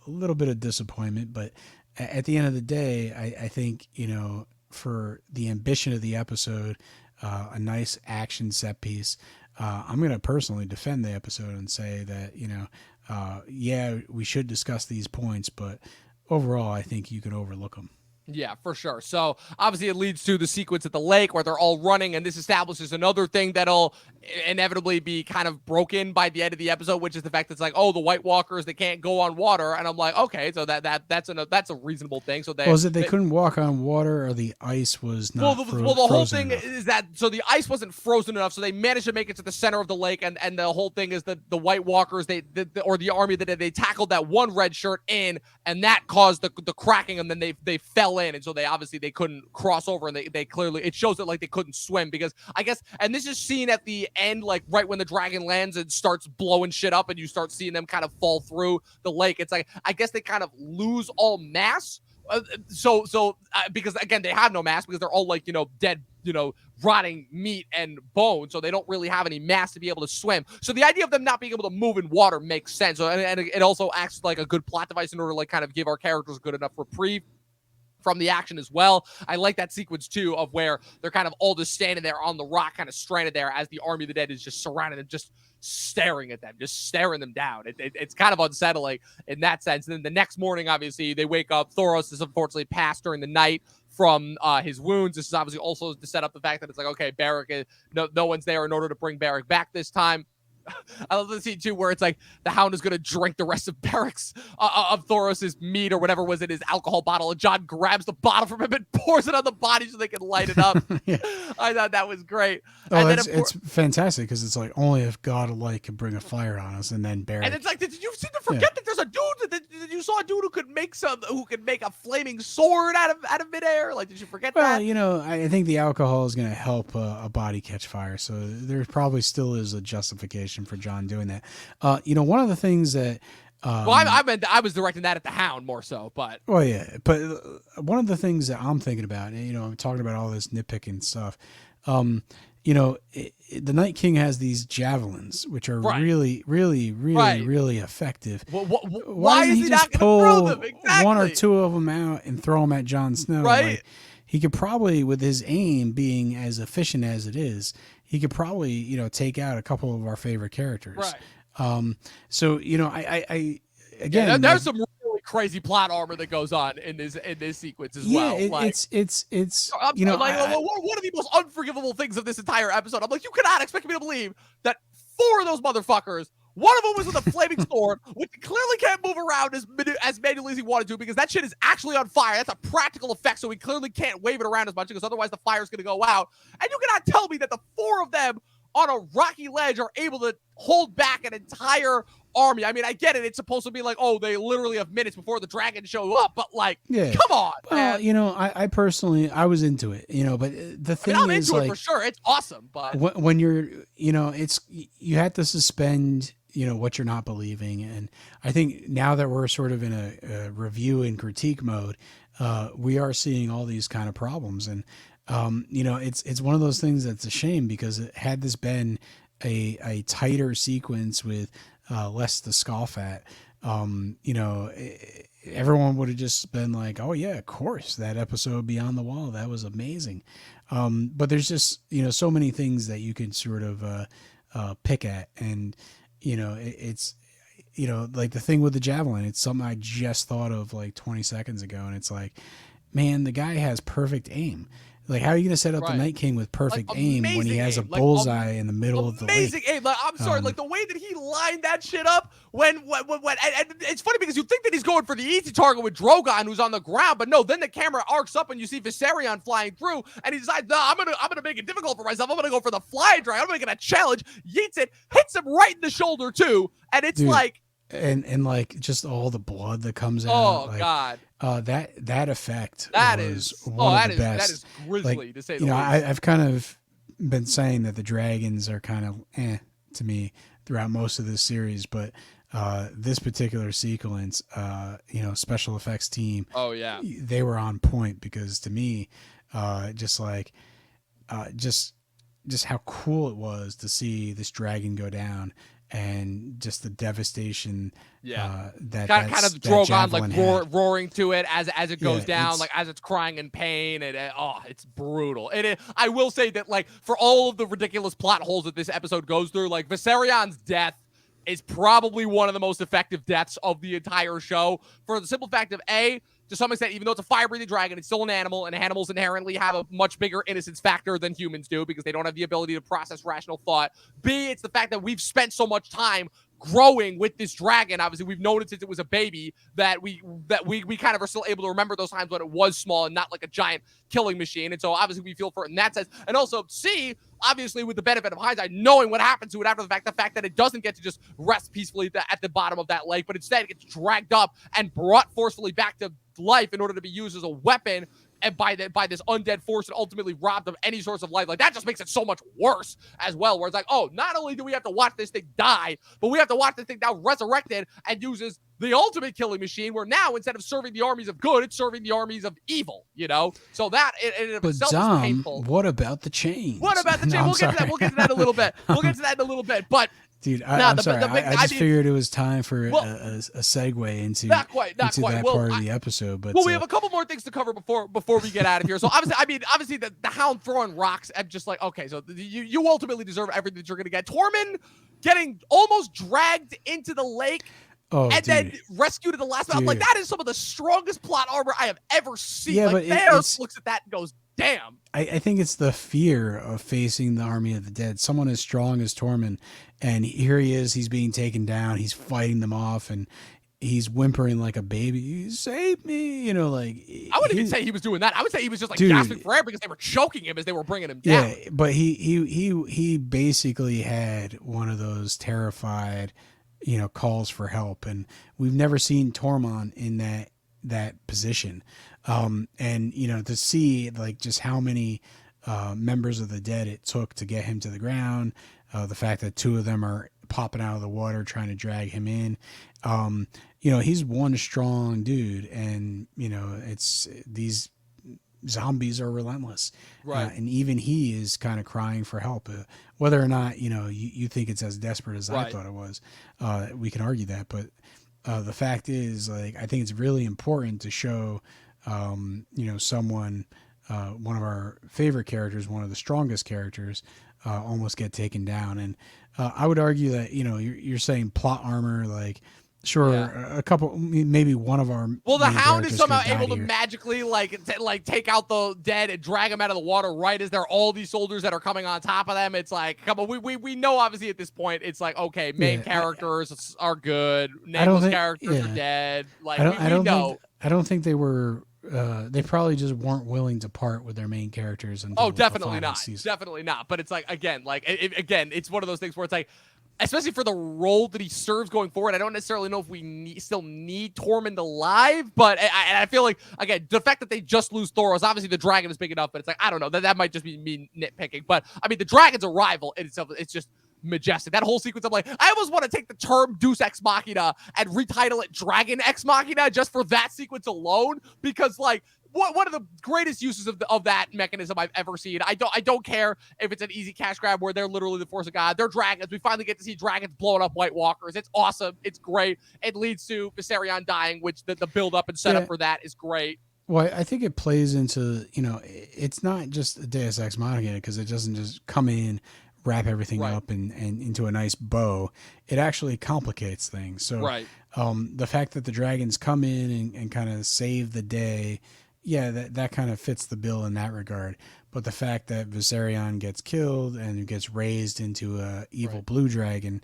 little bit of disappointment. But at the end of the day, I think, you know, for the ambition of the episode, a nice action set piece, I'm going to personally defend the episode and say that, you know, yeah, we should discuss these points, but overall, I think you can overlook them. Yeah, for sure. So obviously it leads to the sequence at the lake where they're all running, and this establishes another thing that'll inevitably be kind of broken by the end of the episode, which is the fact that it's like, oh, the White Walkers, they can't go on water. And I'm like, okay, so that's a reasonable thing. So was it they couldn't walk on water, or the ice was not well, the whole thing enough? is that, so the ice wasn't frozen enough, so they managed to make it to the center of the lake, and the whole thing is that the White Walkers, or the army, that they tackled that one red shirt in, and that caused the cracking, and then they fell fell in, and so they couldn't cross over, and they clearly, it shows that like they couldn't swim because I guess, and this is seen at the end, like right when the dragon lands and starts blowing shit up, and you start seeing them kind of fall through the lake. It's like I guess they kind of lose all mass. Because again, they have no mass because they're all like, dead, rotting meat and bone. So they don't really have any mass to be able to swim. So the idea of them not being able to move in water makes sense. And it also acts like a good plot device in order to like kind of give our characters a good enough reprieve from the action as well. I like that sequence too of where they're kind of all just standing there on the rock, kind of stranded there as the army of the dead is just surrounding them, just staring at them, just staring them down. It's kind of unsettling in that sense. And then the next morning, obviously, they wake up. Thoros is unfortunately passed during the night from his wounds. This is obviously also to set up the fact that it's like, okay, Beric, no one's there in order to bring Beric back this time. I love the scene too where it's like the Hound is going to drink the rest of Beric's of Thoros's meat or whatever was in his alcohol bottle, and Jon grabs the bottle from him and pours it on the body so they can light it up. Yeah. I thought that was great. Oh, And then, it's fantastic because it's like only if God alike can bring a fire on us, and then Beric. and it's like, did you seem to forget that there's a dude that you saw a dude who could make a flaming sword out of midair? Like, did you forget that? Well, I think the alcohol is going to help a body catch fire, so there probably still is a justification for Jon doing that. One of the things that Well, I was directing that at the Hound more so, but well, yeah, but one of the things that I'm thinking about, and I'm talking about all this nitpicking stuff. The Night King has these javelins, which are really, really, really, really effective. Why is he not going to throw them? Exactly. One or two of them out and throw them at Jon Snow? Right. Like, he could probably, with his aim being as efficient as it is, he could probably, take out a couple of our favorite characters. Right. I again, there's some really crazy plot armor that goes on in this sequence as well. It's one of the most unforgivable things of this entire episode. I'm like, you cannot expect me to believe that 4 of those motherfuckers, one of them was with a flaming sword, which clearly can't move around as manually as he wanted to because that shit is actually on fire. That's a practical effect, so he clearly can't wave it around as much because otherwise the fire's going to go out. And you cannot tell me that the 4 of them on a rocky ledge are able to hold back an entire army. I mean, I get it. It's supposed to be like, oh, they literally have minutes before the dragons show up, but like, come on, man. Well, I personally, I was into it, but the thing I'm is, into like, it for sure. It's awesome, but when you're, you have to suspend, what you're not believing. And I think now that we're sort of in a review and critique mode, we are seeing all these kind of problems. And, it's one of those things that's a shame because had this been a tighter sequence with less to scoff at, everyone would have just been like, oh yeah, of course, that episode Beyond the Wall, that was amazing. But there's just, so many things that you can sort of pick at. And, it's, like the thing with the javelin, it's something I just thought of like 20 seconds ago. And it's like, man, the guy has perfect aim. Like, how are you going to set up the Night King with perfect aim when he has a bullseye in the middle of the lake? Amazing aim. Like, I'm sorry, like the way that he lined that shit up when and it's funny because you think that he's going for the easy target with Drogon, who's on the ground, but no, then the camera arcs up and you see Viserion flying through, and he decides, no, I'm gonna make it difficult for myself. I'm gonna go for the flying dragon. I'm making a challenge. Yeets it, hits him right in the shoulder too, and it's like. And like just all the blood that comes out. Oh like, God. That effect that was is one of the best. That is grisly, like, to say the least. I've kind of been saying that the dragons are kind of to me throughout most of this series, but this particular sequence, special effects team. Oh yeah. They were on point because to me, just how cool it was to see this dragon go down. And just the devastation, that kind of Drogon like roaring to it as it goes down, like as it's crying in pain, and it's brutal. I will say that like for all of the ridiculous plot holes that this episode goes through, like Viserion's death is probably one of the most effective deaths of the entire show for the simple fact of to some extent, even though it's a fire-breathing dragon, it's still an animal, and animals inherently have a much bigger innocence factor than humans do because they don't have the ability to process rational thought. B, it's the fact that we've spent so much time growing with this dragon. Obviously, we've known it since it was a baby, that we kind of are still able to remember those times when it was small and not like a giant killing machine. And so obviously we feel for it in that sense. And also C, obviously with the benefit of hindsight, knowing what happens to it after the fact that it doesn't get to just rest peacefully at the bottom of that lake, but instead it gets dragged up and brought forcefully back to life in order to be used as a weapon and by this undead force and ultimately robbed of any source of life. Like, that just makes it so much worse as well, where it's like, oh, not only do we have to watch this thing die, but we have to watch this thing now resurrected and uses the ultimate killing machine, where now instead of serving the armies of good, it's serving the armies of evil, you know? So that in of itself is painful. What about the chains? What about the chains? We'll get to that. We'll get to that in a little bit. But dude, I'm sorry. I just figured it was time for a segue into not quite that part of the episode. But we have a couple more things to cover before we get out of here. So obviously, the Hound throwing rocks at just like, okay, so you ultimately deserve everything that you're gonna get. Tormund getting almost dragged into the lake. Then rescued at the last minute. Like, that is some of the strongest plot armor I have ever seen. Yeah, like, Daenerys looks at that and goes, damn. I think it's the fear of facing the army of the dead. Someone as strong as Tormund, and here he is, he's being taken down, he's fighting them off, and he's whimpering like a baby, save me, you know, like. I wouldn't even say he was doing that. I would say he was just like gasping for air because they were choking him as they were bringing him down. Yeah, but he basically had one of those terrified, you know, calls for help, and we've never seen Tormund in that position. And you know, to see like just how many members of the dead it took to get him to the ground, the fact that two of them are popping out of the water trying to drag him in, you know, he's one strong dude, and you know, it's these zombies are relentless, right? And even he is kind of crying for help, whether or not, you know, you think it's as desperate as I thought it was. We can argue that, but the fact is, like, I think it's really important to show, you know, someone, one of our favorite characters, one of the strongest characters, almost get taken down. And I would argue that, you know, you're saying plot armor, like, sure, a couple, maybe one of our. Well, the Hound is somehow able to magically take out the dead and drag them out of the water right as there are all these soldiers that are coming on top of them. It's like, come on, we know obviously at this point it's like, okay, main characters are good, nameless characters are dead. Like, we know. I don't think they were. They probably just weren't willing to part with their main characters. Until definitely not. Season. Definitely not. But it's like, again, it's one of those things where it's like, especially for the role that he serves going forward, I don't necessarily know if we still need Tormund alive, but I feel like, again, the fact that they just lose Thoros, obviously the dragon is big enough, but it's like, I don't know, that might just be me nitpicking. But I mean, the dragon's arrival in itself, it's just majestic. That whole sequence, I'm like, I almost want to take the term Deus Ex Machina and retitle it Dragon Ex Machina just for that sequence alone, because like, one of the greatest uses of that mechanism I've ever seen. I don't care if it's an easy cash grab where they're literally the force of God. They're dragons. We finally get to see dragons blowing up White Walkers. It's awesome. It's great. It leads to Viserion dying, which the build up and setup for that is great. Well, I think it plays into, you know, it's not just a Deus Ex Machina because it doesn't just come in, wrap everything up and into a nice bow. It actually complicates things. So the fact that the dragons come in and kind of save the day, yeah, that kind of fits the bill in that regard. But the fact that Viserion gets killed and gets raised into a evil blue dragon,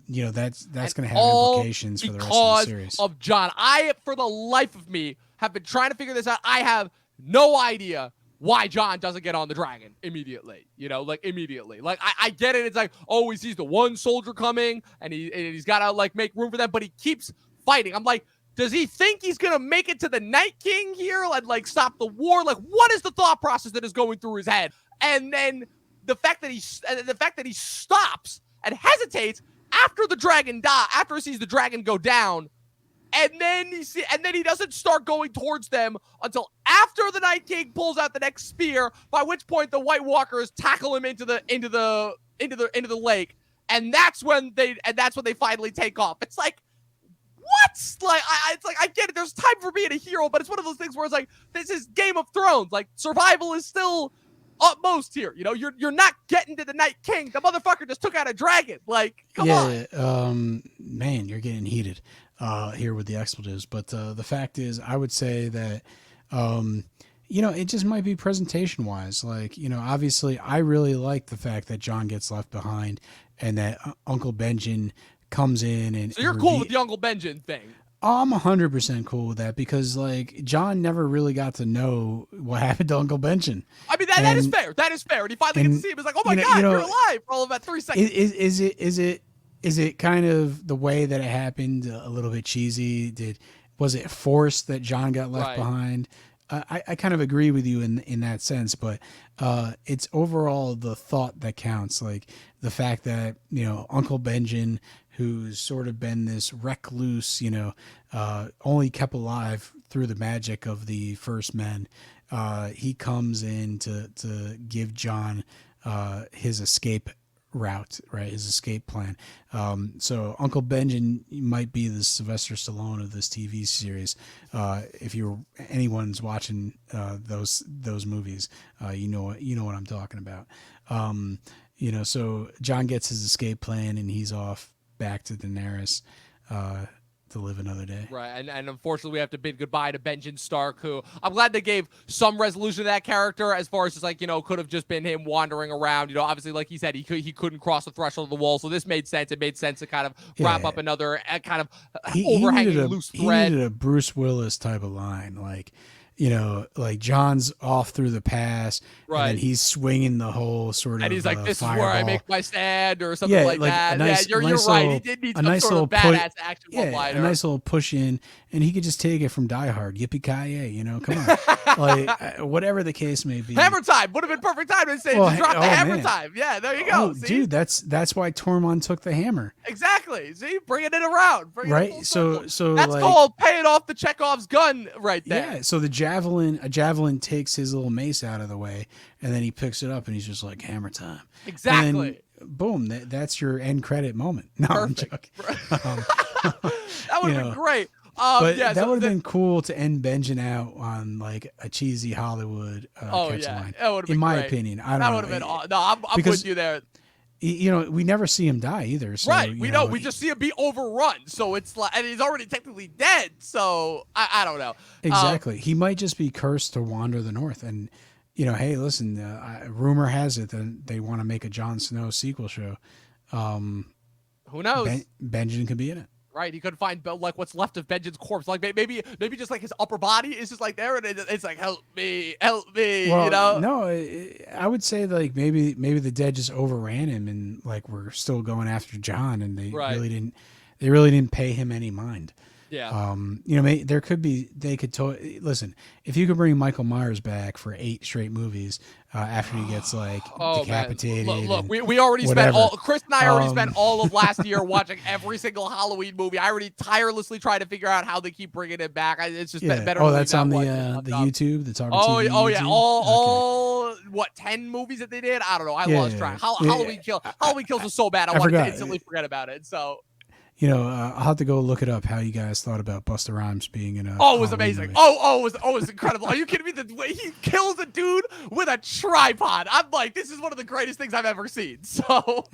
you know, that's going to have implications for the rest of the series. Of Jon, I, for the life of me, have been trying to figure this out. I have no idea why Jon doesn't get on the dragon immediately. You know, like immediately. Like I get it. It's like, oh, he sees the one soldier coming and he's got to like make room for them, but he keeps fighting. I'm like, does he think he's going to make it to the Night King here and like stop the war? Like, what is the thought process that is going through his head? And then the fact that he stops and hesitates after the dragon after he sees the dragon go down, and then he doesn't start going towards them until after the Night King pulls out the next spear, by which point the White Walkers tackle him into the lake, and that's when they finally take off. It's like, what? Like, it's like, I get it. There's time for being a hero, but it's one of those things where it's like, this is Game of Thrones. Like, survival is still utmost here. You know, you're not getting to the Night King. The motherfucker just took out a dragon. Like, come on. Man, you're getting heated here with the expletives. But the fact is, I would say that, you know, it just might be presentation wise. Like, you know, obviously, I really like the fact that Jon gets left behind and that Uncle Benjen comes in and So you're cool with the Uncle Benjen thing. I'm 100% cool with that because like John never really got to know what happened to Uncle Benjen. I mean that is fair. That is fair. And he finally gets to see him. He's like, oh my God, you're alive for all of that 3 seconds. Is it kind of the way that it happened a little bit cheesy? Was it forced that John got left behind? I kind of agree with you in that sense, but it's overall the thought that counts. Like the fact that, Uncle Benjen, who's sort of been this recluse, only kept alive through the magic of the first men. He comes in to give John his escape route, right? His escape plan. So Uncle Benjen might be the Sylvester Stallone of this TV series. If anyone's watching those movies, you know what I'm talking about. So John gets his escape plan and he's off back to Daenerys to live another day. Right, and unfortunately we have to bid goodbye to Benjen Stark, who I'm glad they gave some resolution to that character as far as just like, could have just been him wandering around. Obviously, like he said, he couldn't cross the threshold of the wall, so this made sense. It made sense to kind of wrap up another kind of overhanging loose thread. He needed a Bruce Willis type of line, like, like John's off through the pass, and then he's swinging the whole sort of. And he's like, "This fireball. is where I make my stand," or something like that. You're right. He did need some sort of badass action one-liner. A nice little push in, and he could just take it from Die Hard. Yippee-ki-yay, come on, like whatever the case may be. Hammer time would have been perfect time to say, just drop the hammer time. Yeah, there you go. Dude, that's why Tormund took the hammer. Exactly. See, bringing it around. So that's like, called paying off the Chekhov's gun right there. Yeah. So a javelin takes his little mace out of the way, and then he picks it up and he's just like, hammer time. Exactly. Boom. That's your end credit moment. No, perfect. I'm joking. That would have been great. But that would have been cool to end Benjen out on like a cheesy Hollywood line. In my opinion, I don't know. That would have been awesome. No, I'm with you there. We never see him die either. So, right. We know. We just see him be overrun. So it's like, and he's already technically dead. So I don't know. Exactly. He might just be cursed to wander the north. And, hey, listen, rumor has it that they want to make a Jon Snow sequel show. Who knows? Benjen could be in it. Right, he could find like what's left of Benjen's corpse. Like maybe just like his upper body is just like there, and it's like help me. Well, no, I would say like maybe the dead just overran him, and like we're still going after John, and they really didn't pay him any mind. Yeah. There could be, listen, if you could bring Michael Myers back for 8 straight movies after he gets like decapitated. Look, we already spent Chris and I already spent all of last year watching every single Halloween movie. I already tirelessly tried to figure out how they keep bringing it back. It's just better. Oh, that's on the YouTube, the Talkin TV. Oh yeah, all 10 movies that they did? I don't know. I lost track. Halloween Kills was so bad I wanted to instantly forget about it. So. I'll have to go look it up. How you guys thought about Busta Rhymes being in a? Oh, it was amazing. Movie. It was incredible. Are you kidding me? The way he kills a dude with a tripod. I'm like, this is one of the greatest things I've ever seen. So.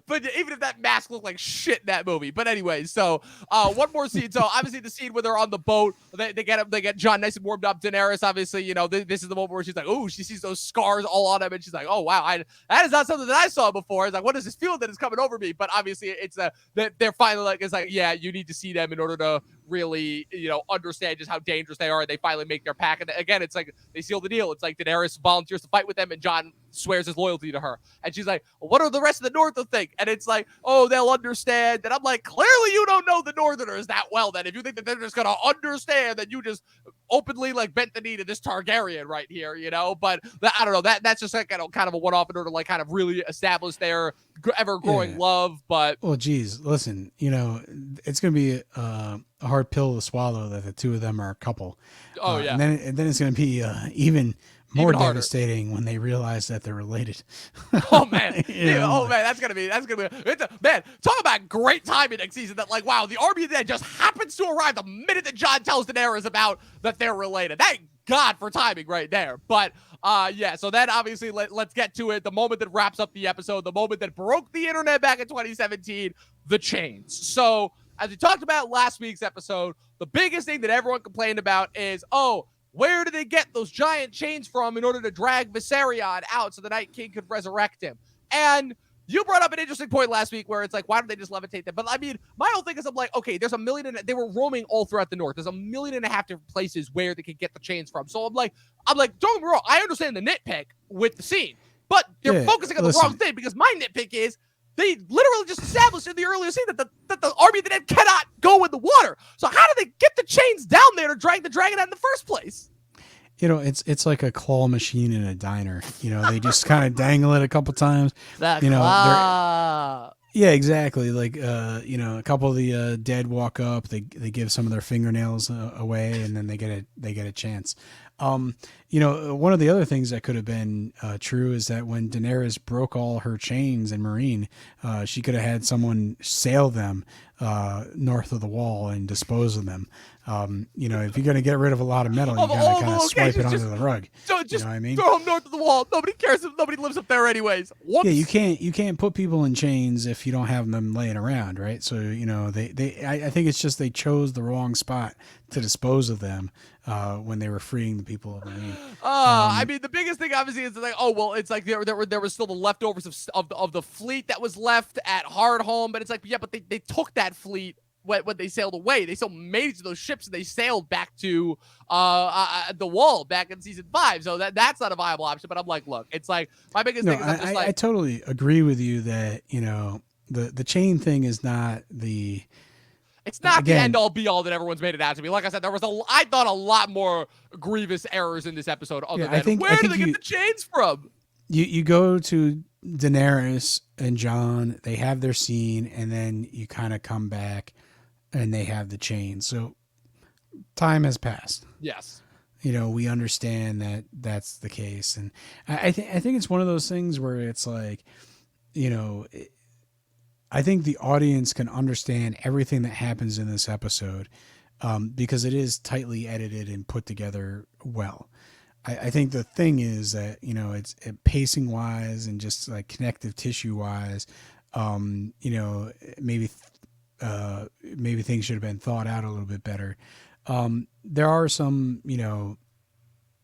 But even if that mask looked like shit in that movie. But anyway, so one more scene. So obviously the scene where they're on the boat, they get Jon nice and warmed up. Daenerys, obviously, this is the moment where she's like, oh, she sees those scars all on him, and she's like, oh wow, that is not something that I saw before. It's like, what is this feeling that is coming over me? But obviously, it's that they're finally like, it's like, yeah, you need to see them in order to really, understand just how dangerous they are. And they finally make their pact. And again, it's like they seal the deal. It's like Daenerys volunteers to fight with them, and Jon swears his loyalty to her. And she's like, well, what are the rest of the North to think? And it's like, oh, they'll understand. And I'm like, clearly you don't know the Northerners that well then. If you think that they're just going to understand, that you just openly like bent the knee to this Targaryen right here, But I don't know. That's just like kind of a one-off in order to like kind of really establish their ever-growing love. But well, geez, listen, it's going to be a hard pill to swallow that the two of them are a couple. Oh yeah. And then it's going to be even more devastating when they realize that they're related. Oh man. That's gonna be man, talk about great timing next season. That like, wow, the army of the dead just happens to arrive the minute that Jon tells Daenerys about that they're related. Thank God for timing right there. But so then obviously let's get to it. The moment that wraps up the episode, the moment that broke the internet back in 2017, the chains. So as we talked about last week's episode, the biggest thing that everyone complained about is, where did they get those giant chains from in order to drag Viserion out so the Night King could resurrect him? And You brought up an interesting point last week where it's like, why don't they just levitate them? But I mean, my whole thing is I'm like, okay, there's a million and they were roaming all throughout the north. There's 1.5 million different places where they could get the chains from. So I'm like, don't get me wrong, I understand the nitpick with the scene, but they're focusing on the wrong thing because my nitpick is they literally just established in the earlier scene that the army of the dead cannot go in the water. So how do they get the chains down there to drag the dragon out in the first place? It's like a claw machine in a diner. They just kind of dangle it a couple times. Claw. Yeah, exactly. Like, a couple of the dead walk up. They give some of their fingernails away, and then they get a chance. One of the other things that could have been true is that when Daenerys broke all her chains in Marine, she could have had someone sail them north of the wall and dispose of them. If you're going to get rid of a lot of metal, you got to kind of swipe it under the rug. So just you know what I mean? Throw them north of the wall. Nobody cares if nobody lives up there anyways. Whoops. Yeah, you can't put people in chains if you don't have them laying around, right? So I think it's just they chose the wrong spot to dispose of them when they were freeing the people of Marine. I mean, the biggest thing obviously is like, it's like there was still the leftovers of the fleet that was left at Hardhome, but it's like, yeah, but they took that fleet when they sailed away. They still made it to those ships and they sailed back to the wall back in season 5. So that's not a viable option. But I'm like, look, it's like my biggest thing is I'm just I totally agree with you that the chain thing is not the. It's not the end all be all that everyone's made it out to be. Like I said, I thought a lot more grievous errors in this episode. Other than where do they get the chains from? You go to Daenerys and Jon, they have their scene, and then you kind of come back and they have the chains. So time has passed. Yes. We understand that that's the case. And I think it's one of those things where it's like, I think the audience can understand everything that happens in this episode because it is tightly edited and put together well. I think the thing is that, it's pacing wise and just like connective tissue wise, maybe things should have been thought out a little bit better. There are some,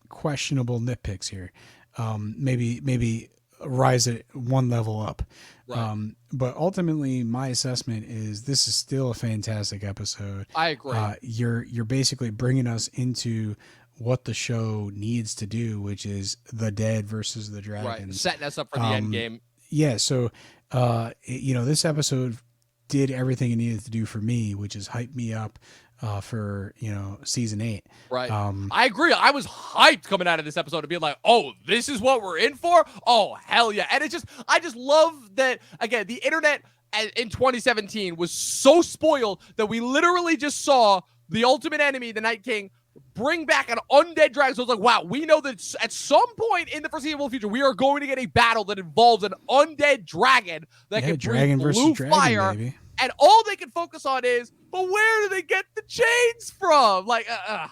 questionable nitpicks here. Maybe rise it one level up. Right. But ultimately my assessment is this is still a fantastic episode. I agree. You're basically bringing us into what the show needs to do, which is the dead versus the dragons. Right. Setting us up for the end game. Yeah. So, this episode did everything it needed to do for me, which is hype me up for season 8. Right. I agree. I was hyped coming out of this episode to be like, oh, this is what we're in for. Oh, hell yeah. And I just love that, again, the internet in 2017 was so spoiled that we literally just saw the ultimate enemy, the Night King, bring back an undead dragon. So it's like, wow, we know that at some point in the foreseeable future, we are going to get a battle that involves an undead dragon that can dragon breathe versus blue dragon, fire. baby. And all they can focus on is, but where do they get the chains from? Like,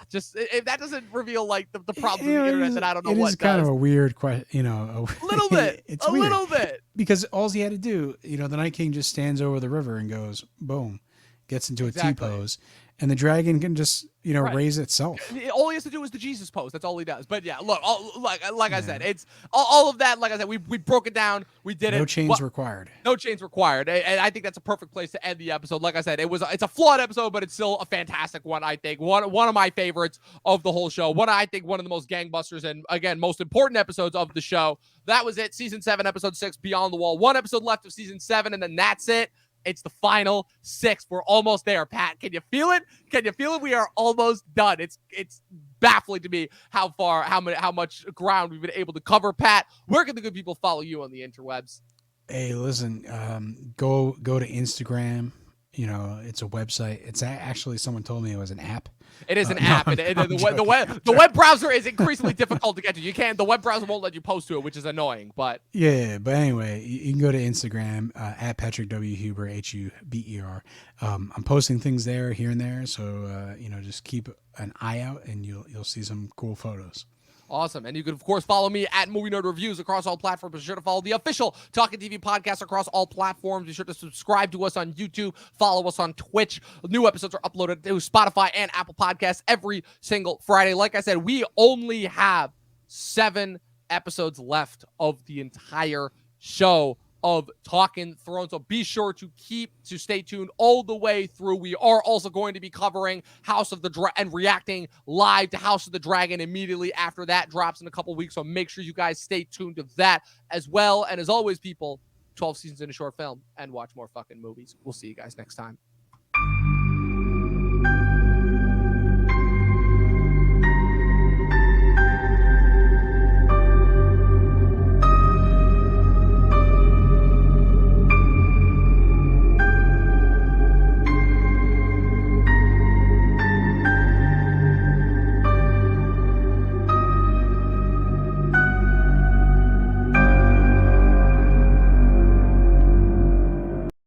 just if that doesn't reveal like the problem of the internet, then I don't know what does. It is kind of a weird question, a little bit. It's a weird. Little bit. Because all he had to do, the Night King just stands over the river and goes, boom, gets into a T-pose. And the dragon can just, raise itself. All he has to do is the Jesus pose. That's all he does. But yeah, look, like I said, it's all of that. Like I said, we broke it down. We did it. No chains required. No chains required. And I think that's a perfect place to end the episode. Like I said, it's a flawed episode, but it's still a fantastic one. I think one of my favorites of the whole show. One of the most gangbusters and again most important episodes of the show. That was it. Season 7, episode 6, Beyond the Wall. One episode left of season 7, and then that's it. It's the final 6. We're almost there, Pat. Can you feel it? Can you feel it? We are almost done. It's baffling to me how much ground we've been able to cover, Pat. Where can the good people follow you on the interwebs? Hey, listen, go to Instagram. It's a website. It's actually, someone told me it was an app. It is an app. The web browser is increasingly difficult to get to. The web browser won't let you post to it, which is annoying. But yeah. But anyway, you can go to Instagram at Patrick W. Huber, Huber. I'm posting things there, here and there. So just keep an eye out, and you'll see some cool photos. Awesome. And you can, of course, follow me at Movie Nerd Reviews across all platforms. Be sure to follow the official Talkin TV podcast across all platforms. Be sure to subscribe to us on YouTube. Follow us on Twitch. New episodes are uploaded to Spotify and Apple Podcasts every single Friday. Like I said, we only have 7 episodes left of the entire show. of Talkin' Thrones. So be sure to stay tuned all the way through. We are also going to be covering House of the Dragon and reacting live to House of the Dragon immediately after that drops in a couple weeks. So make sure you guys stay tuned to that as well. And as always, people, 12 seasons in a short film and watch more fucking movies. We'll see you guys next time.